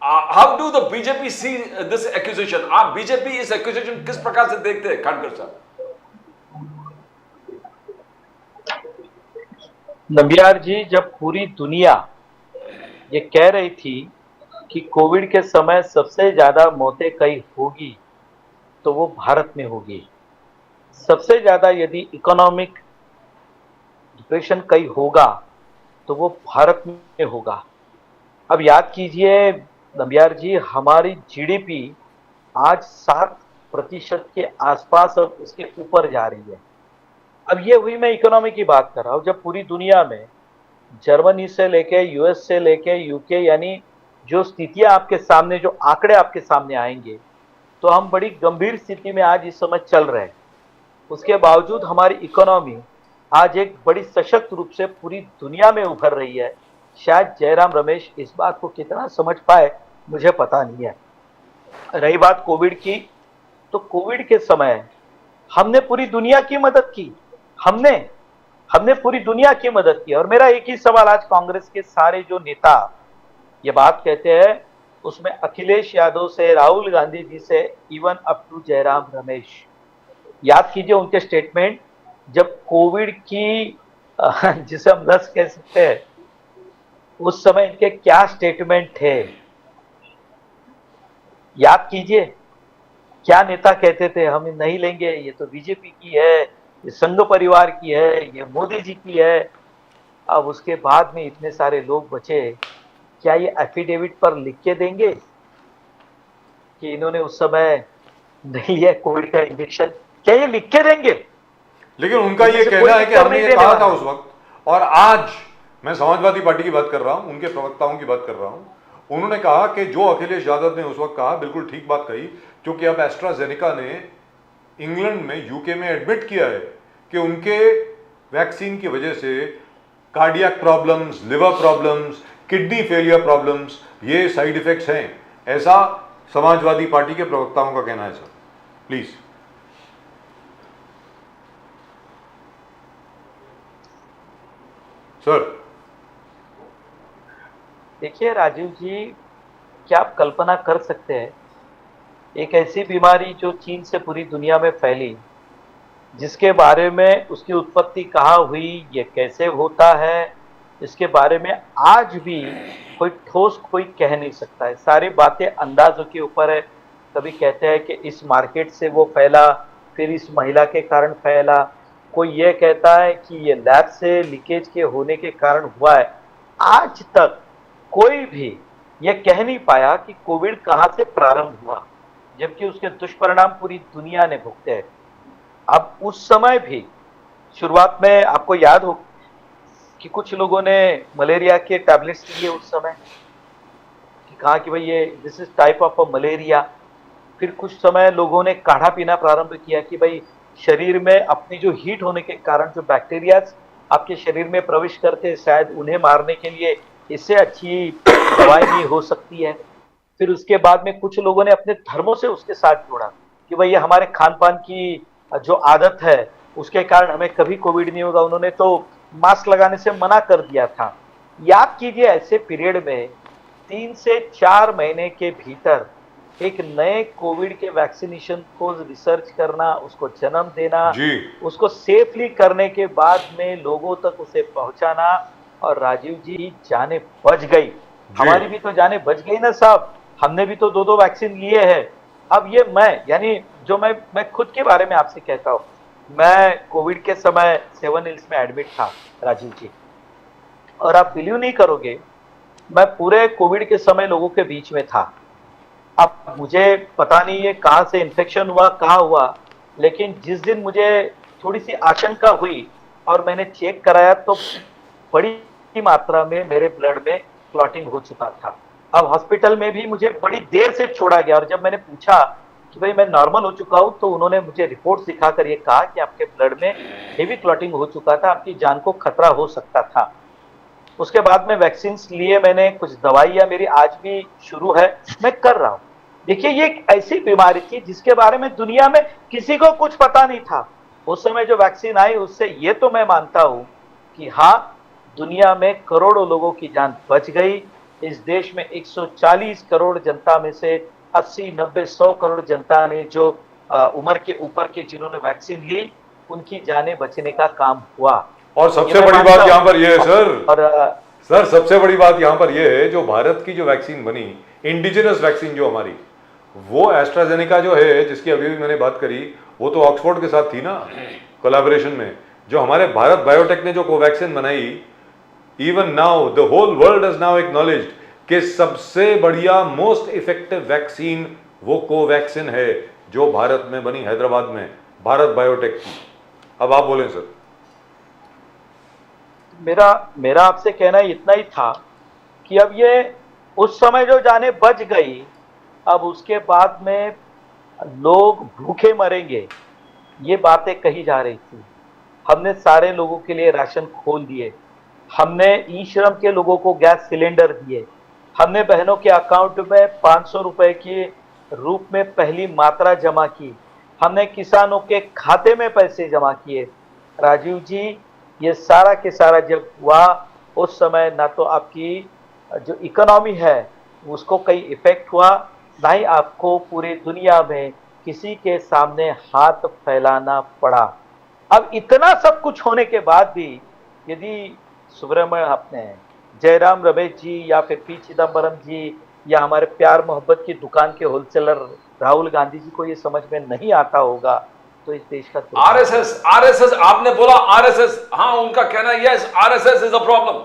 how do the BJP see this accusation? आप बीजेपी इस एक्यूजेशन किस प्रकार से देखते हैं खानकर साहब? नंबियार जी, जब पूरी दुनिया ये कह रही थी कि कोविड के समय सबसे ज्यादा मौतें कहीं होगी तो वो भारत में होगी, सबसे ज्यादा यदि इकोनॉमिक डिप्रेशन कहीं होगा तो वो भारत में होगा। अब याद कीजिए नंबियार जी, हमारी जीडीपी आज 7% के आसपास और उसके ऊपर जा रही है। अब ये हुई, मैं इकोनॉमी की बात कर रहा हूं, जब पूरी दुनिया में जर्मनी से लेके यूएस से लेके यूके, यानी जो स्थितियां आपके सामने, जो आंकड़े आपके सामने आएंगे, तो हम बड़ी गंभीर स्थिति में आज इस समय चल रहे हैं। उसके बावजूद हमारी इकोनॉमी आज एक बड़ी सशक्त रूप से पूरी दुनिया में उभर रही है। शायद जयराम रमेश इस बात को कितना समझ पाए मुझे पता नहीं है। रही बात कोविड की, तो कोविड के समय हमने पूरी दुनिया की मदद की, हमने पूरी दुनिया की मदद की। और मेरा एक ही सवाल आज कांग्रेस के सारे जो नेता ये बात कहते हैं, उसमें अखिलेश यादव से, राहुल गांधी जी से, even up to Jairam Ramesh, याद कीजिए उनके स्टेटमेंट जब कोविड की जिसे हम लस कह सकते हैं, उस समय इनके क्या स्टेटमेंट थे। याद कीजिए क्या नेता कहते थे, हम नहीं लेंगे, ये तो बीजेपी की है, ये संघ परिवार की है, ये मोदी जी की है। अब उसके बाद में इतने सारे लोग बचे, क्या ये एफिडेविट पर लिख के देंगे कि इन्होंने उस समय नहीं लिया कोविड का इंजेक्शन? क्या ये लिख के देंगे? लेकिन उनका ये कहना है कि हमने ये कहा था उस वक्त, और आज मैं समाजवादी पार्टी की बात कर रहा हूं, उनके प्रवक्ताओं की बात कर रहा हूं, उन्होंने कहा कि जो अखिलेश यादव ने उस वक्त कहा बिल्कुल ठीक बात कही, क्योंकि अब एस्ट्राजेनेका ने इंग्लैंड में, यूके में एडमिट किया है कि उनके वैक्सीन की वजह से cardiac problems, liver problems, kidney failure problems, ये साइड इफेक्ट्स हैं। ऐसा समाजवादी पार्टी के प्रवक्ताओं का कहना है सर। Please sir. देखिए राजीव जी, क्या आप कल्पना कर सकते हैं एक ऐसी बीमारी जो चीन से पूरी दुनिया में फैली, जिसके बारे में उसकी उत्पत्ति कहाँ हुई, ये कैसे होता है, इसके बारे में आज भी कोई ठोस कोई कह नहीं सकता है। सारी बातें अंदाजों के ऊपर है। कभी कहते हैं कि इस मार्केट से वो फैला, फिर इस महिला के कारण फैला, कोई ये कहता है कि ये लैब से लीकेज के होने के कारण हुआ है। आज तक कोई भी ये कह नहीं पाया कि कोविड कहां से प्रारंभ हुआ, जबकि उसके दुष्परिणाम पूरी दुनिया ने भुगते हैं। अब उस समय भी शुरुआत में आपको याद हो कि कुछ लोगों ने मलेरिया के टैबलेट्स लिए उस समय, कि कहा कि भाई ये this is type of a malaria. फिर कुछ समय लोगों ने काढ़ा पीना प्रारंभ किया कि भाई शरीर में अपनी जो हीट होने के कारण जो बैक्टीरिया आपके शरीर में प्रवेश करते हैं, शायद उन्हें मारने के लिए इससे अच्छी दवाई नहीं हो सकती है। फिर उसके बाद में कुछ लोगों ने अपने धर्मों से उसके साथ जोड़ा कि भाई ये हमारे खान पान की जो आदत है उसके कारण हमें कभी कोविड नहीं होगा। उन्होंने तो मास्क लगाने से मना कर दिया था। याद कीजिए, ऐसे पीरियड में 3 से 4 महीने के भीतर एक नए कोविड के वैक्सीनेशन को रिसर्च करना, उसको जन्म देना, जी उसको सेफली करने के बाद में लोगों तक उसे पहुंचाना, और राजीव जी जाने बच गई। हमारी भी तो जाने बच गई ना साहब, हमने भी तो 2-2 वैक्सीन लिए हैं। अब ये मैं यानी जो मैं खुद के बारे में आपसे कहता हूँ, मैं कोविड के समय 7 हिल्स में एडमिट था राजीव जी, और आप बिलीव नहीं करोगे, मैं पूरे कोविड के समय लोगों के बीच में था। अब मुझे पता नहीं है कहाँ से इन्फेक्शन हुआ, कहाँ हुआ, लेकिन जिस दिन मुझे थोड़ी सी आशंका हुई और मैंने चेक कराया तो बड़ी मात्रा में मेरे ब्लड में क्लॉटिंग हो चुका था। अब हॉस्पिटल में भी मुझे बड़ी देर से छोड़ा गया, और जब मैंने पूछा कि भाई मैं नॉर्मल हो चुका हूँ, तो उन्होंने मुझे रिपोर्ट दिखाकर ये कहा कि आपके ब्लड में हेवी क्लॉटिंग हो चुका था, आपकी जान को खतरा हो सकता था। उसके बाद में वैक्सीन लिए मैंने, कुछ दवाइयां मेरी आज भी शुरू है, मैं कर रहा हूं। देखिए, ये एक ऐसी बीमारी थी जिसके बारे में दुनिया में किसी को कुछ पता नहीं था। उस समय जो वैक्सीन आई उससे ये तो मैं मानता हूं कि हाँ, दुनिया में करोड़ों लोगों की जान बच गई। इस देश में 140 करोड़ जनता में से 80, 90, 100 करोड़ जनता ने जो उम्र के ऊपर के जिन्होंने वैक्सीन ली, उनकी जानें बचने का काम हुआ। और सबसे बड़ी बात यहाँ पर यह है सर, और सर सबसे बड़ी बात यहाँ पर यह है, जो भारत की जो वैक्सीन बनी, इंडिजिनस वैक्सीन जो हमारी, वो एस्ट्राजेनेका जो है, जिसकी अभी भी मैंने बात करी, वो तो ऑक्सफोर्ड के साथ थी ना कोलैबोरेशन में। जो हमारे भारत बायोटेक ने जो कोवैक्सीन बनाई, even now the whole world has now acknowledged कि सबसे बढ़िया मोस्ट इफेक्टिव वैक्सीन वो कोवैक्सीन है जो भारत में बनी, हैदराबाद में, भारत बायोटेक की। अब आप बोलें सर। मेरा आपसे कहना इतना ही था कि अब ये उस समय जो जाने बच गई, अब उसके बाद में लोग भूखे मरेंगे, ये बातें कही जा रही थी। हमने सारे लोगों के लिए राशन खोल दिए, हमने ई श्रम के लोगों को गैस सिलेंडर दिए, हमने बहनों के अकाउंट में 500 रुपए के रूप में पहली मात्रा जमा की, हमने किसानों के खाते में पैसे जमा किए। राजीव जी, ये सारा के सारा जब हुआ, उस समय ना तो आपकी जो इकोनॉमी है उसको कई इफेक्ट हुआ, ना ही आपको पूरी दुनिया में किसी के सामने हाथ फैलाना पड़ा। अब इतना सब कुछ होने के बाद भी यदि सुब्रमण्यम अपने जयराम रमेश जी या फिर पी चिदम्बरम जी या हमारे प्यार मोहब्बत की दुकान के होलसेलर राहुल गांधी जी को ये समझ में नहीं आता होगा, तो इस देश का आरएसएस आपने बोला, आरएसएस, हाँ उनका कहना yes, RSS is a problem.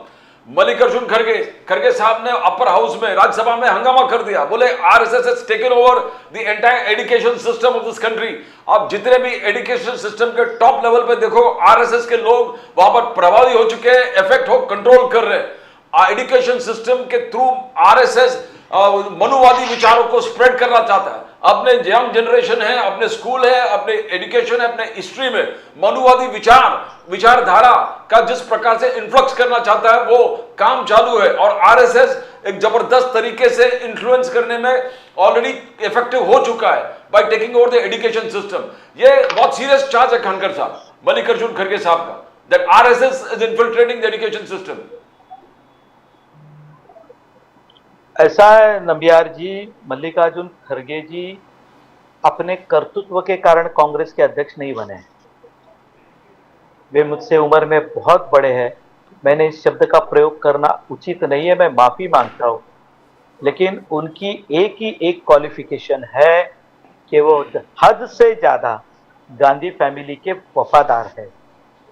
Mallikarjun खड़गे साहब ने अपर हाउस में, राज्यसभा में हंगामा कर दिया, बोले RSS has taken over the entire education system of this country. अब जितने भी एजुकेशन सिस्टम के टॉप लेवल पे देखो, आरएसएस के लोग वहां पर प्रभावी हो चुके हैं, इफेक्ट हो, कंट्रोल कर रहे हैं। एजुकेशन सिस्टम के थ्रू आरएसएस मनुवादी विचारों को स्प्रेड करना चाहता है। अपने यंग जनरेशन है, अपने स्कूल है, अपने एजुकेशन है, अपने हिस्ट्री में मनुवादी विचारधारा का जिस प्रकार से इन्फ्लक्स करना चाहता है, वो काम चालू है। और आरएसएस एक जबरदस्त तरीके से इन्फ्लुएंस करने में ऑलरेडी इफेक्टिव हो चुका है by taking over the education system. ये बहुत सीरियस चार्ज है खनकर साहब, मल्लिकार्जुन खड़गे साहब का, that RSS is infiltrating the education system. ऐसा है नंबियार जी, मल्लिकार्जुन खड़गे जी अपने कर्तृत्व के कारण कांग्रेस के अध्यक्ष नहीं बने। वे मुझसे उम्र में बहुत बड़े हैं, मैंने इस शब्द का प्रयोग करना उचित नहीं है, मैं माफी मांगता हूं, लेकिन उनकी एक ही एक क्वालिफिकेशन है कि वो हद से ज्यादा गांधी फैमिली के वफादार है।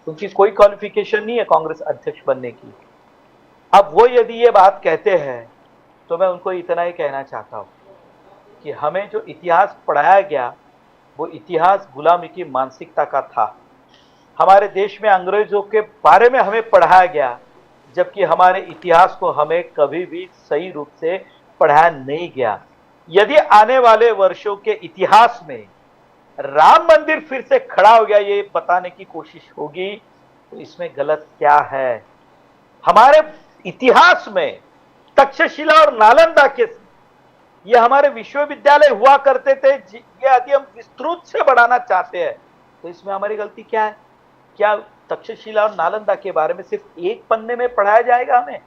उनकी कोई क्वालिफिकेशन नहीं है कांग्रेस अध्यक्ष बनने की। अब वो यदि ये बात कहते हैं तो मैं उनको इतना ही कहना चाहता हूं कि हमें जो इतिहास पढ़ाया गया वो इतिहास गुलामी की मानसिकता का था। हमारे देश में अंग्रेजों के बारे में हमें पढ़ाया गया, जबकि हमारे इतिहास को हमें कभी भी सही रूप से पढ़ाया नहीं गया। यदि आने वाले वर्षों के इतिहास में राम मंदिर फिर से खड़ा हो गया ये बताने की कोशिश होगी तो इसमें गलत क्या है। हमारे इतिहास में तक्षशिला और नालंदा के ये हमारे विश्वविद्यालय हुआ करते थे, ये यदि हम विस्तृत से बढ़ाना चाहते हैं तो इसमें हमारी गलती क्या है? क्या तक्षशिला और नालंदा के बारे में सिर्फ एक पन्ने में पढ़ाया जाएगा? हमें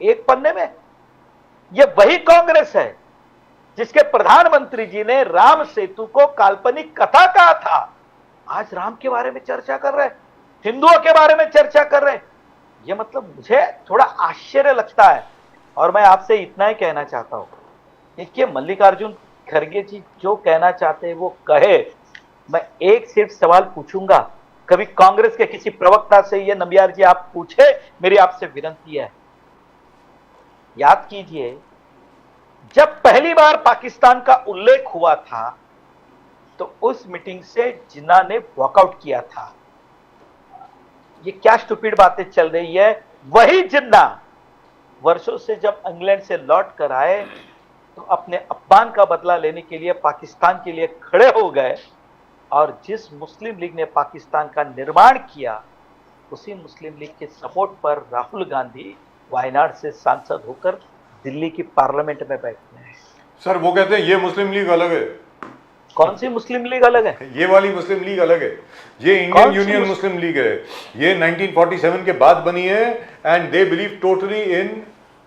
एक पन्ने में? ये वही कांग्रेस है जिसके प्रधानमंत्री जी ने राम सेतु को काल्पनिक कथा कहा था, आज राम के बारे में चर्चा कर रहे हैं, हिंदुओं के बारे में चर्चा कर रहे हैं। ये मतलब मुझे थोड़ा आश्चर्य लगता है। और मैं आपसे इतना ही कहना चाहता हूं, देखिए मल्लिकार्जुन खड़गे जी जो कहना चाहते हैं वो कहे। मैं एक सिर्फ सवाल पूछूंगा, कभी कांग्रेस के किसी प्रवक्ता से ये नंबियार जी आप पूछे, मेरी आपसे विनती है। याद कीजिए जब पहली बार पाकिस्तान का उल्लेख हुआ था तो उस मीटिंग से जिन्ना ने वॉकआउट किया था। ये क्या स्टूपिड बातें चल रही है। वही जिन्ना वर्षों से जब इंग्लैंड से लौट कर आए तो अपने अपमान का बदला लेने के लिए पाकिस्तान के लिए खड़े हो गए, और जिस मुस्लिम लीग ने पाकिस्तान का निर्माण किया उसी मुस्लिम लीग के सपोर्ट पर राहुल गांधी वायनाड से सांसद होकर दिल्ली की पार्लियामेंट में बैठते हैं। सर वो कहते हैं ये मुस्लिम लीग अलग है। कौन सी मुस्लिम लीग अलग है? ये वाली मुस्लिम लीग अलग है, ये इंडियन यूनियन मुस्लिम लीग है। ये 1947 के बाद बनी है and they believe totally in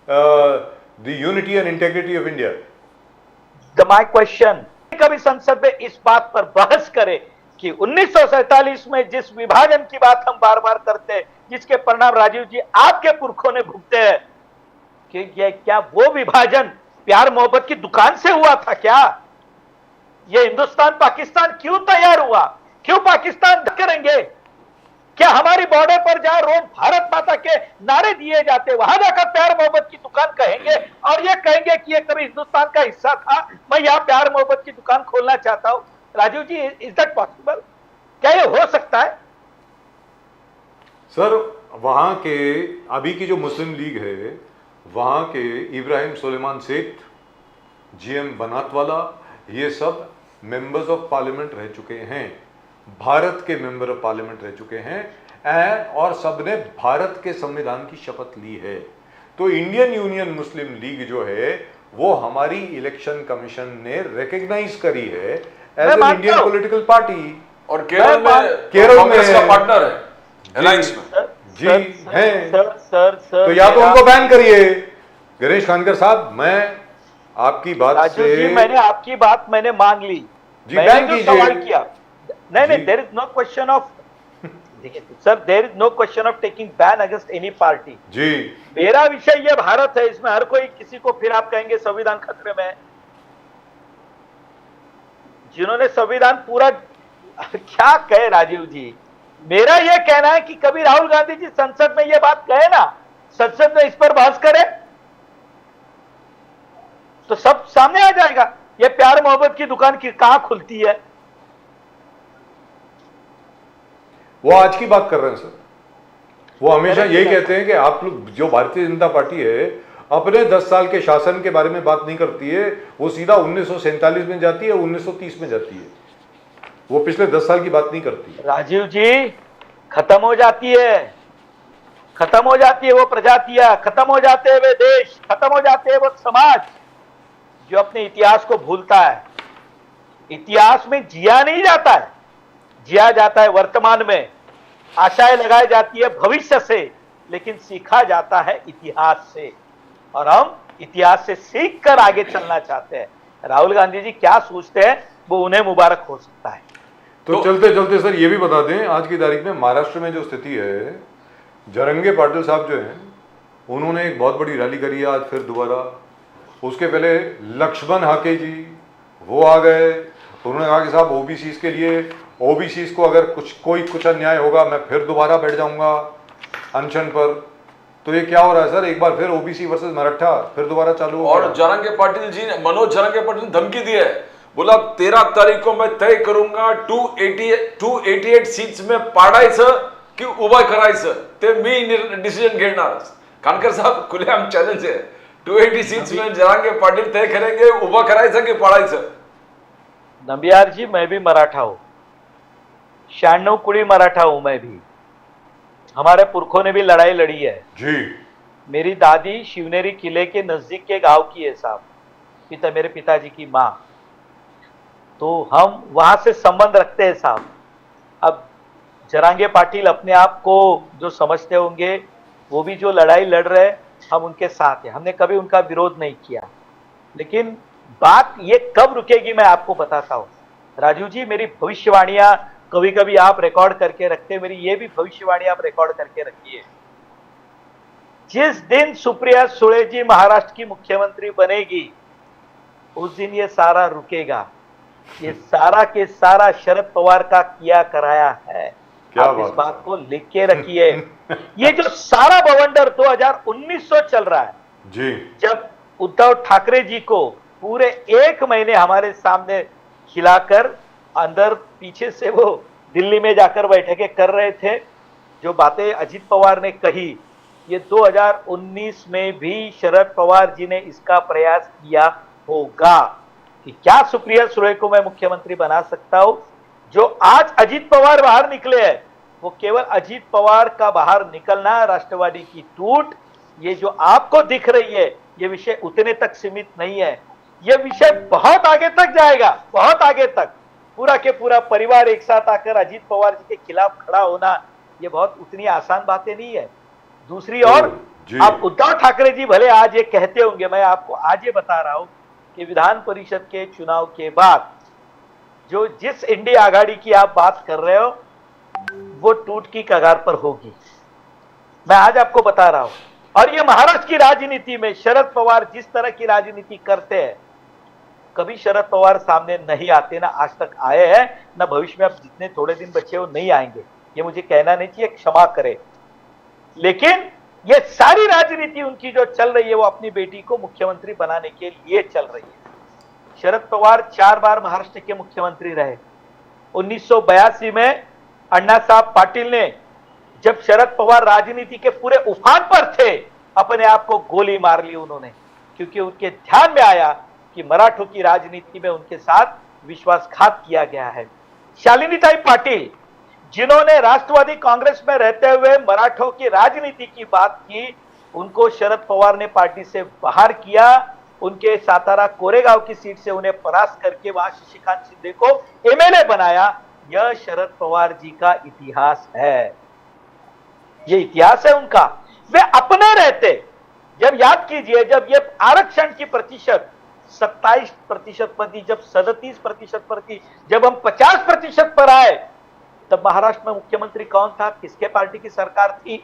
the unity and integrity of India. My question, कभी संसद में इस बात पर बहस करे कि 1947 में जिस विभाजन की बात हम बार बार करते हैं, जिसके परिणाम राजीव जी आपके पुरखों ने भुगते हैं, कि क्या वो विभाजन प्यार मोहब्बत की दुकान से हुआ था? क्या ये हिंदुस्तान पाकिस्तान क्यों तैयार हुआ? क्यों पाकिस्तान करेंगे? क्या हमारी बॉर्डर पर जहां रोज भारत माता के नारे दिए जाते वहां जाकर प्यार मोहब्बत की दुकान कहेंगे और ये कहेंगे कि ये कभी हिंदुस्तान का हिस्सा था, मैं यहां प्यार मोहब्बत की दुकान खोलना चाहता हूं? राजीव जी, इज दैट पॉसिबल? क्या ये हो सकता है? सर वहां के अभी की जो मुस्लिम लीग है, वहां के इब्राहिम सुलेमान सेठ, जीएम बनातवाला, ये सब मेंबर्स ऑफ पार्लियामेंट रह चुके हैं, भारत के मेंबर ऑफ पार्लियामेंट रह चुके हैं और सब ने भारत के संविधान की शपथ ली है। तो इंडियन यूनियन मुस्लिम लीग जो है वो हमारी इलेक्शन कमीशन ने रिकॉग्नाइज करी है as an Indian political party, और केरल में कांग्रेस का पार्टनर है अलायंस में। जी हैं सर तो या तो उनको बैन करिए। गणेश खानकर साहब, मैं आपकी बात से मैंने आपकी बात मैंने मांग ली, बैन कीजिए। सवाल किया। नहीं, there is no question of, देखिए sir, there is no question of taking ban against any party. जी, मेरा विषय ये भारत है, इसमें हर कोई किसी को फिर आप कहेंगे संविधान खतरे में है। जिन्होंने संविधान पूरा क्या कहे राजीव जी, मेरा यह कहना है कि कभी राहुल गांधी जी संसद में यह बात कहे ना, संसद में इस पर बहस करे तो सब सामने आ जाएगा। ये प्यार मोहब्बत की दुकान की कहां खुलती है? वो आज की बात कर रहे हैं सर। वो हमेशा यही कहते हैं कि आप लोग, जो भारतीय जनता पार्टी है, अपने 10 साल के शासन के बारे में बात नहीं करती है, वो सीधा 1947 में जाती है, 1930 में जाती है, वो पिछले 10 साल की बात नहीं करती। राजीव जी, खत्म हो जाती है, खत्म हो जाती है वो प्रजातियां, खत्म हो जाते हैं वे देश, खत्म हो जाते हैं वो समाज जो अपने इतिहास को भूलता है। इतिहास में जिया नहीं जाता है, जिया जाता है वर्तमान में, आशाएं लगाई जाती है भविष्य से, लेकिन सीखा जाता है इतिहास से, और हम इतिहास से सीख कर आगे चलना चाहते हैं। राहुल गांधी जी क्या सोचते हैं वो उन्हें मुबारक हो सकता है। तो चलते चलते सर ये भी बता दें, आज की तारीख में महाराष्ट्र में जो स्थिति है, जरंगे पाटिल साहब जो हैं उन्होंने एक बहुत बड़ी रैली करी है आज फिर दोबारा। उसके पहले लक्ष्मण हाके जी वो आ गए, उन्होंने कहा कि साहब ओबीसी के लिए ओबीसी को अगर कुछ अन्याय होगा मैं फिर दोबारा बैठ जाऊंगा अनशन पर। तो ये क्या हो रहा है सर, एक बार फिर ओबीसी वर्सेस मराठा फिर दोबारा चालू हो और गया। जरांगे पाटिल जी ने, मनोज जरांगे पाटिल ने धमकी दी है, बोला 13 तारीख को मैं तय करूंगा 288 सीट्स में पाडायचं की उभा करायचं ते मी डिसिजन घेणार। कानकर साहब खुलेआम चॅलेंज है, 280 सीट्स में जरांगे पाटिल तय करेंगे उभा करायचं की पाडायचं। नंबियार जी, मैं भी मराठा हूं, 96 कुड़ी मराठा हूं मैं भी। हमारे पुरखों ने भी लड़ाई लड़ी है जी। मेरी दादी शिवनेरी किले के नजदीक के गांव की है साहब, मेरे पिताजी की माँ, तो हम वहां से संबंध रखते हैं साहब। अब जरांगे पाटिल अपने आप को जो समझते होंगे, वो भी जो लड़ाई लड़ रहे हैं हम उनके साथ हैं, हमने कभी उनका विरोध नहीं किया। लेकिन बात ये कब रुकेगी मैं आपको बताता हूं। राजीव जी, मेरी भविष्यवाणियां कभी कभी आप रिकॉर्ड करके रखते हैं, मेरी ये भी भविष्यवाणी आप रिकॉर्ड करके रखिए। जिस दिन सुप्रिया सुळे जी महाराष्ट्र की मुख्यमंत्री बनेगी उस दिन ये सारा रुकेगा। ये सारा के सारा शरद पवार का किया कराया है। क्या आप इस बात को लिख के रखिए। ये जो सारा बवंडर 2019 से चल रहा है जी, जब उद्धव ठाकरे जी को पूरे 1 महीने हमारे सामने खिलाकर अंदर पीछे से वो दिल्ली में जाकर बैठकें कर रहे थे, जो बातें अजित पवार ने कही, ये 2019 में भी शरद पवार जी ने इसका प्रयास किया होगा कि क्या सुप्रिया सुळे को मैं मुख्यमंत्री बना सकता हूं। जो आज अजित पवार बाहर निकले हैं, वो केवल अजित पवार का बाहर निकलना, राष्ट्रवादी की टूट, ये जो आपको दिख रही है, ये विषय उतने तक सीमित नहीं है। ये विषय बहुत आगे तक जाएगा, बहुत आगे तक। पूरा के पूरा परिवार एक साथ आकर अजित पवार जी के खिलाफ खड़ा होना, ये बहुत उतनी आसान बातें नहीं है। दूसरी ओर आप उद्धव ठाकरे जी भले आज ये कहते होंगे, मैं आपको आज ये बता रहा हूं कि विधान परिषद के चुनाव के बाद जो जिस इंडिया आघाड़ी की आप बात कर रहे हो, वो टूट की कगार पर होगी। मैं आज आपको बता रहा हूं। और ये महाराष्ट्र की राजनीति में शरद पवार जिस तरह की राजनीति करते हैं, कभी शरद पवार सामने नहीं आते, ना आज तक आए हैं, ना भविष्य में अब जितने थोड़े दिन बचे हो नहीं आएंगे। ये मुझे कहना नहीं चाहिए, क्षमा करे। लेकिन ये सारी राजनीति उनकी जो चल रही है, वो अपनी बेटी को मुख्यमंत्री बनाने के लिए चल रही है। शरद पवार 4 बार महाराष्ट्र के मुख्यमंत्री रहे। 1982 में अण्णा साहब पाटिल ने, जब शरद पवार राजनीति के पूरे उफान पर थे, अपने आप को गोली मार ली उन्होंने, क्योंकि उनके ध्यान में आया कि मराठों की राजनीति में उनके साथ विश्वासघात किया गया है। शालिनीताई पाटिल, जिन्होंने राष्ट्रवादी कांग्रेस में रहते हुए मराठों की राजनीति की बात की, उनको शरद पवार ने पार्टी से बाहर किया। उनके सातारा कोरेगांव की सीट से उन्हें परास्त करके वहां शशिकांत शिंदे को एमएलए बनाया। यह शरद पवार जी का इतिहास है, ये इतिहास है उनका। वे अपने रहते, जब याद कीजिए, जब ये आरक्षण की प्रतिशत 27% पर थी, जब 37% पर थी, जब हम 50% पर आए, तब महाराष्ट्र में मुख्यमंत्री कौन था? किसके पार्टी की सरकार थी?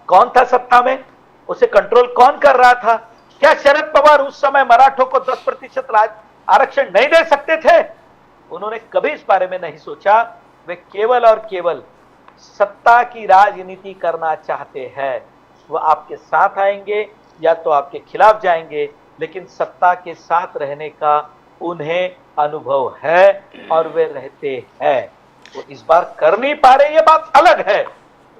कौन था सत्ता में? उसे कंट्रोल कौन कर रहा था? क्या शरद पवार उस समय मराठों को 10% आरक्षण नहीं दे सकते थे? उन्होंने कभी इस बारे में नहीं सोचा। वे केवल और केवल सत्ता की राजनीति करना चाहते हैं। वो आपके साथ आएंगे या तो आपके खिलाफ जाएंगे, लेकिन सत्ता के साथ रहने का उन्हें अनुभव है और वे रहते हैं। वो इस बार कर नहीं पा रहे, ये बात अलग है,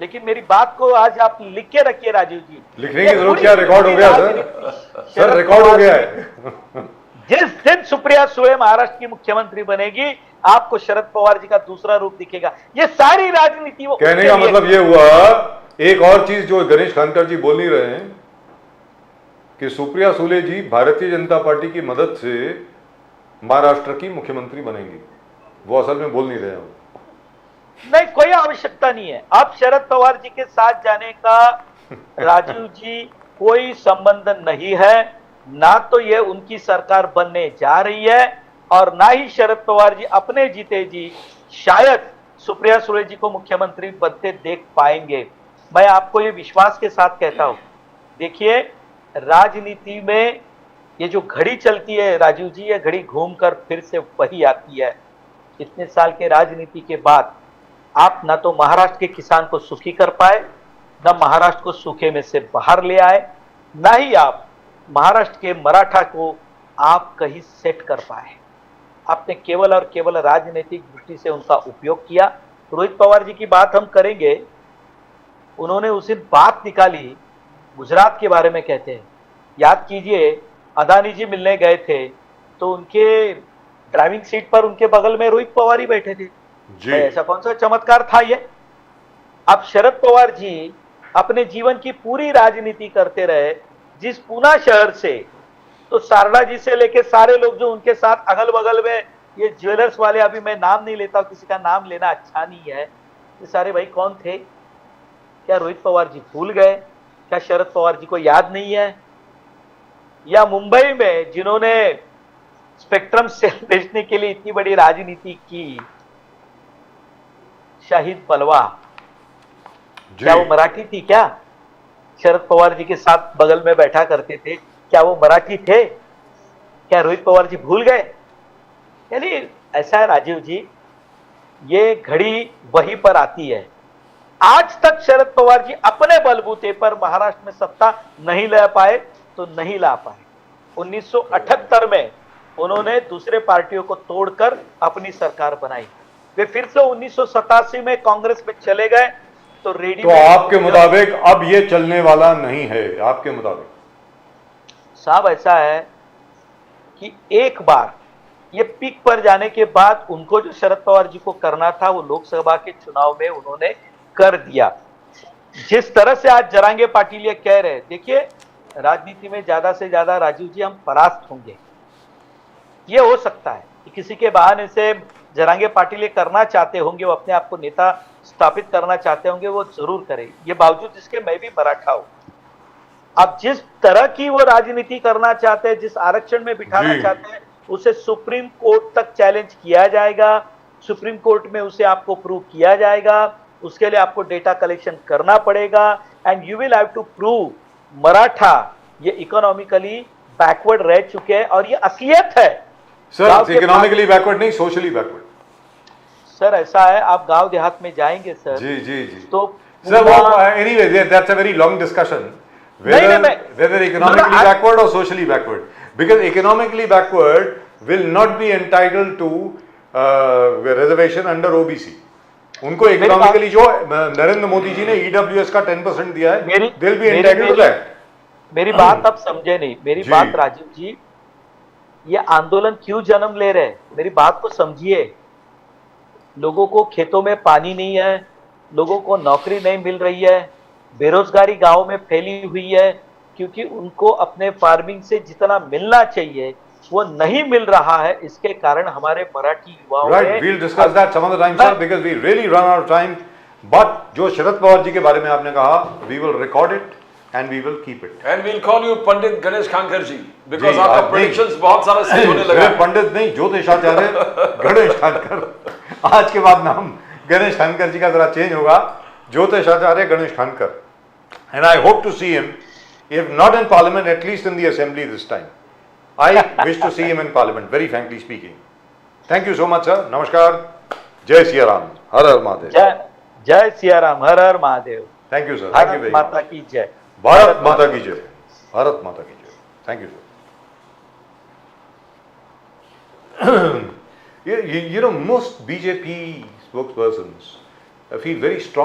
लेकिन मेरी बात को आज आप लिख के रखिए राजीव जी। लिखने की जरूरत क्या, रिकॉर्ड हो गया सर। सर रिकॉर्ड हो गया है। जिस दिन सुप्रिया सुळे महाराष्ट्र की मुख्यमंत्री बनेगी, आपको शरद पवार जी का दूसरा रूप दिखेगा। ये सारी राजनीति वो कहने का मतलब ये हुआ, एक और चीज जो गणेश खानकर जी बोल नहीं रहे हैं कि सुप्रिया सुळे जी भारतीय जनता पार्टी की मदद से महाराष्ट्र की मुख्यमंत्री बनेंगी, वो असल में बोल नहीं रहे हैं। नहीं, कोई आवश्यकता नहीं है। अब शरद पवार जी के साथ जाने का राजीव जी कोई संबंध नहीं है। ना तो ये उनकी सरकार बनने जा रही है और ना ही शरद पवार जी अपने जीते जी शायद सुप्रिया सुळे जी को मुख्यमंत्री बनते देख पाएंगे। मैं आपको ये विश्वास के साथ कहता हूं। देखिए, राजनीति में ये जो घड़ी चलती है राजीव जी, ये घड़ी घूमकर फिर से वही आती है। इतने साल के राजनीति के बाद आप ना तो महाराष्ट्र के किसान को सुखी कर पाए, ना महाराष्ट्र को सूखे में से बाहर ले आए, ना ही आप महाराष्ट्र के मराठा को आप कहीं सेट कर पाए। आपने केवल और केवल राजनीतिक दृष्टि से उनका उपयोग किया। रोहित पवार जी की बात हम करेंगे। उन्होंने उस दिन बात निकाली गुजरात के बारे में, कहते हैं, याद कीजिए अदानी जी मिलने गए थे तो उनके ड्राइविंग सीट पर उनके बगल में रोहित पवार ही बैठे थे। जी। ऐसा कौन सा चमत्कार था ये? अब शरद पवार जी अपने जीवन की पूरी राजनीति करते रहे, जिस पूना शहर से तो शारदा जी से लेके सारे लोग जो उनके साथ अगल बगल में ये ज्वेलर्स वाले, अभी मैं नाम नहीं लेता, किसी का नाम लेना अच्छा नहीं है, ये सारे भाई कौन थे? क्या रोहित पवार जी भूल गए? क्या शरद पवार जी को याद नहीं है? या मुंबई में जिन्होंने स्पेक्ट्रम सेल बेचने के लिए इतनी बड़ी राजनीति की, शाहिद पलवा, क्या वो मराठी थी? क्या शरद पवार जी के साथ बगल में बैठा करते थे, क्या वो मराठी थे? क्या रोहित पवार जी भूल गए? यानी ऐसा है राजीव जी, ये घड़ी वहीं पर आती है। आज तक शरद पवार जी अपने बलबूते पर महाराष्ट्र में सत्ता नहीं ला पाए तो नहीं ला पाए। 1978 में उन्होंने दूसरे पार्टियों को तोड़कर अपनी सरकार बनाई। वे फिर से 1987 में कांग्रेस में चले गए तो रेडी। तो आपके मुताबिक अब ये चलने वाला नहीं है? आपके मुताबिक साहब ऐसा है कि एक बार ये पीक पर जाने के बाद उनको जो शरद पवार जी को करना था वो लोकसभा के चुनाव में उन्होंने कर दिया। जिस तरह से आज जरांगे पाटिल ये कह रहे हैं, देखिए राजनीति में ज्यादा से ज्यादा राजीव जी हम परास्त होंगे, ये हो सकता है कि किसी के बहाने से जरांगे पाटिल ये करना चाहते होंगे, वो अपने आप को नेता स्थापित करना चाहते होंगे, वो जरूर करें, ये बावजूद इसके मैं भी मराठा हूं। अब जिस तरह की वो राजनीति करना चाहते हैं, जिस आरक्षण में बिठाना चाहते हैं, उसे सुप्रीम कोर्ट तक चैलेंज किया जाएगा, सुप्रीम कोर्ट में उसे आपको प्रूव किया जाएगा, उसके लिए आपको डेटा कलेक्शन करना पड़ेगा and you will have to prove Maratha ये इकोनॉमिकली बैकवर्ड रह चुके हैं और ये असलियत है। सर इकोनॉमिकली बैकवर्ड नहीं, सोशली बैकवर्ड। सर ऐसा है, आप गांव देहात में जाएंगे सर, जी जी जी, तो सर वो anyway that's a very long discussion whether economically backward or socially backward, because economically backward will not be entitled to reservation under OBC. उनको इकोनॉमिकली जो नरेंद्र मोदी जी ने EWS का 10% दिया है, they'll be entitled to that. मेरी बात आप समझे नहीं, मेरी बात राजीव जी, ये आंदोलन क्यों जन्म ले रहे हैं, मेरी बात को समझिए। लोगों को खेतों में पानी नहीं है, लोगों को नौकरी नहीं मिल रही है, बेरोजगारी गांव में फैली हुई है, क्योंकि उनको अपने फार्मिंग से जितना मिलना चाहिए वो नहीं मिल रहा है। इसके कारण हमारे मराठी युवाओं ने we'll discuss that some other time, sir, because we really run out of time. But जो शरद पवार जी के बारे में आपने कहा, we will record it and we will keep it. And we'll call you Pandit Ganesh खानकर ji, because आपका predictions बहुत सारा सही होने लगा। पंडित नहीं, ज्योतिषाचार्य गणेश खानकर। आज के बाद नाम गणेश खानकर जी का जरा चेंज होगा, ज्योतिषाचार्य Ganesh खानकर। And I hope to see him, if not in parliament, at least in the assembly this time. I wish to see him in parliament, very frankly speaking. Thank you so much, sir. Namaskar. Jai Siya Ram. Har Har Mahadev. जय सिया राम, हर हर Mahadev. Thank you, sir. Thank you very much. माता की जय। भारत माता की जय। भारत माता की जय। Thank you, sir. You know, most BJP spokespersons feel very strong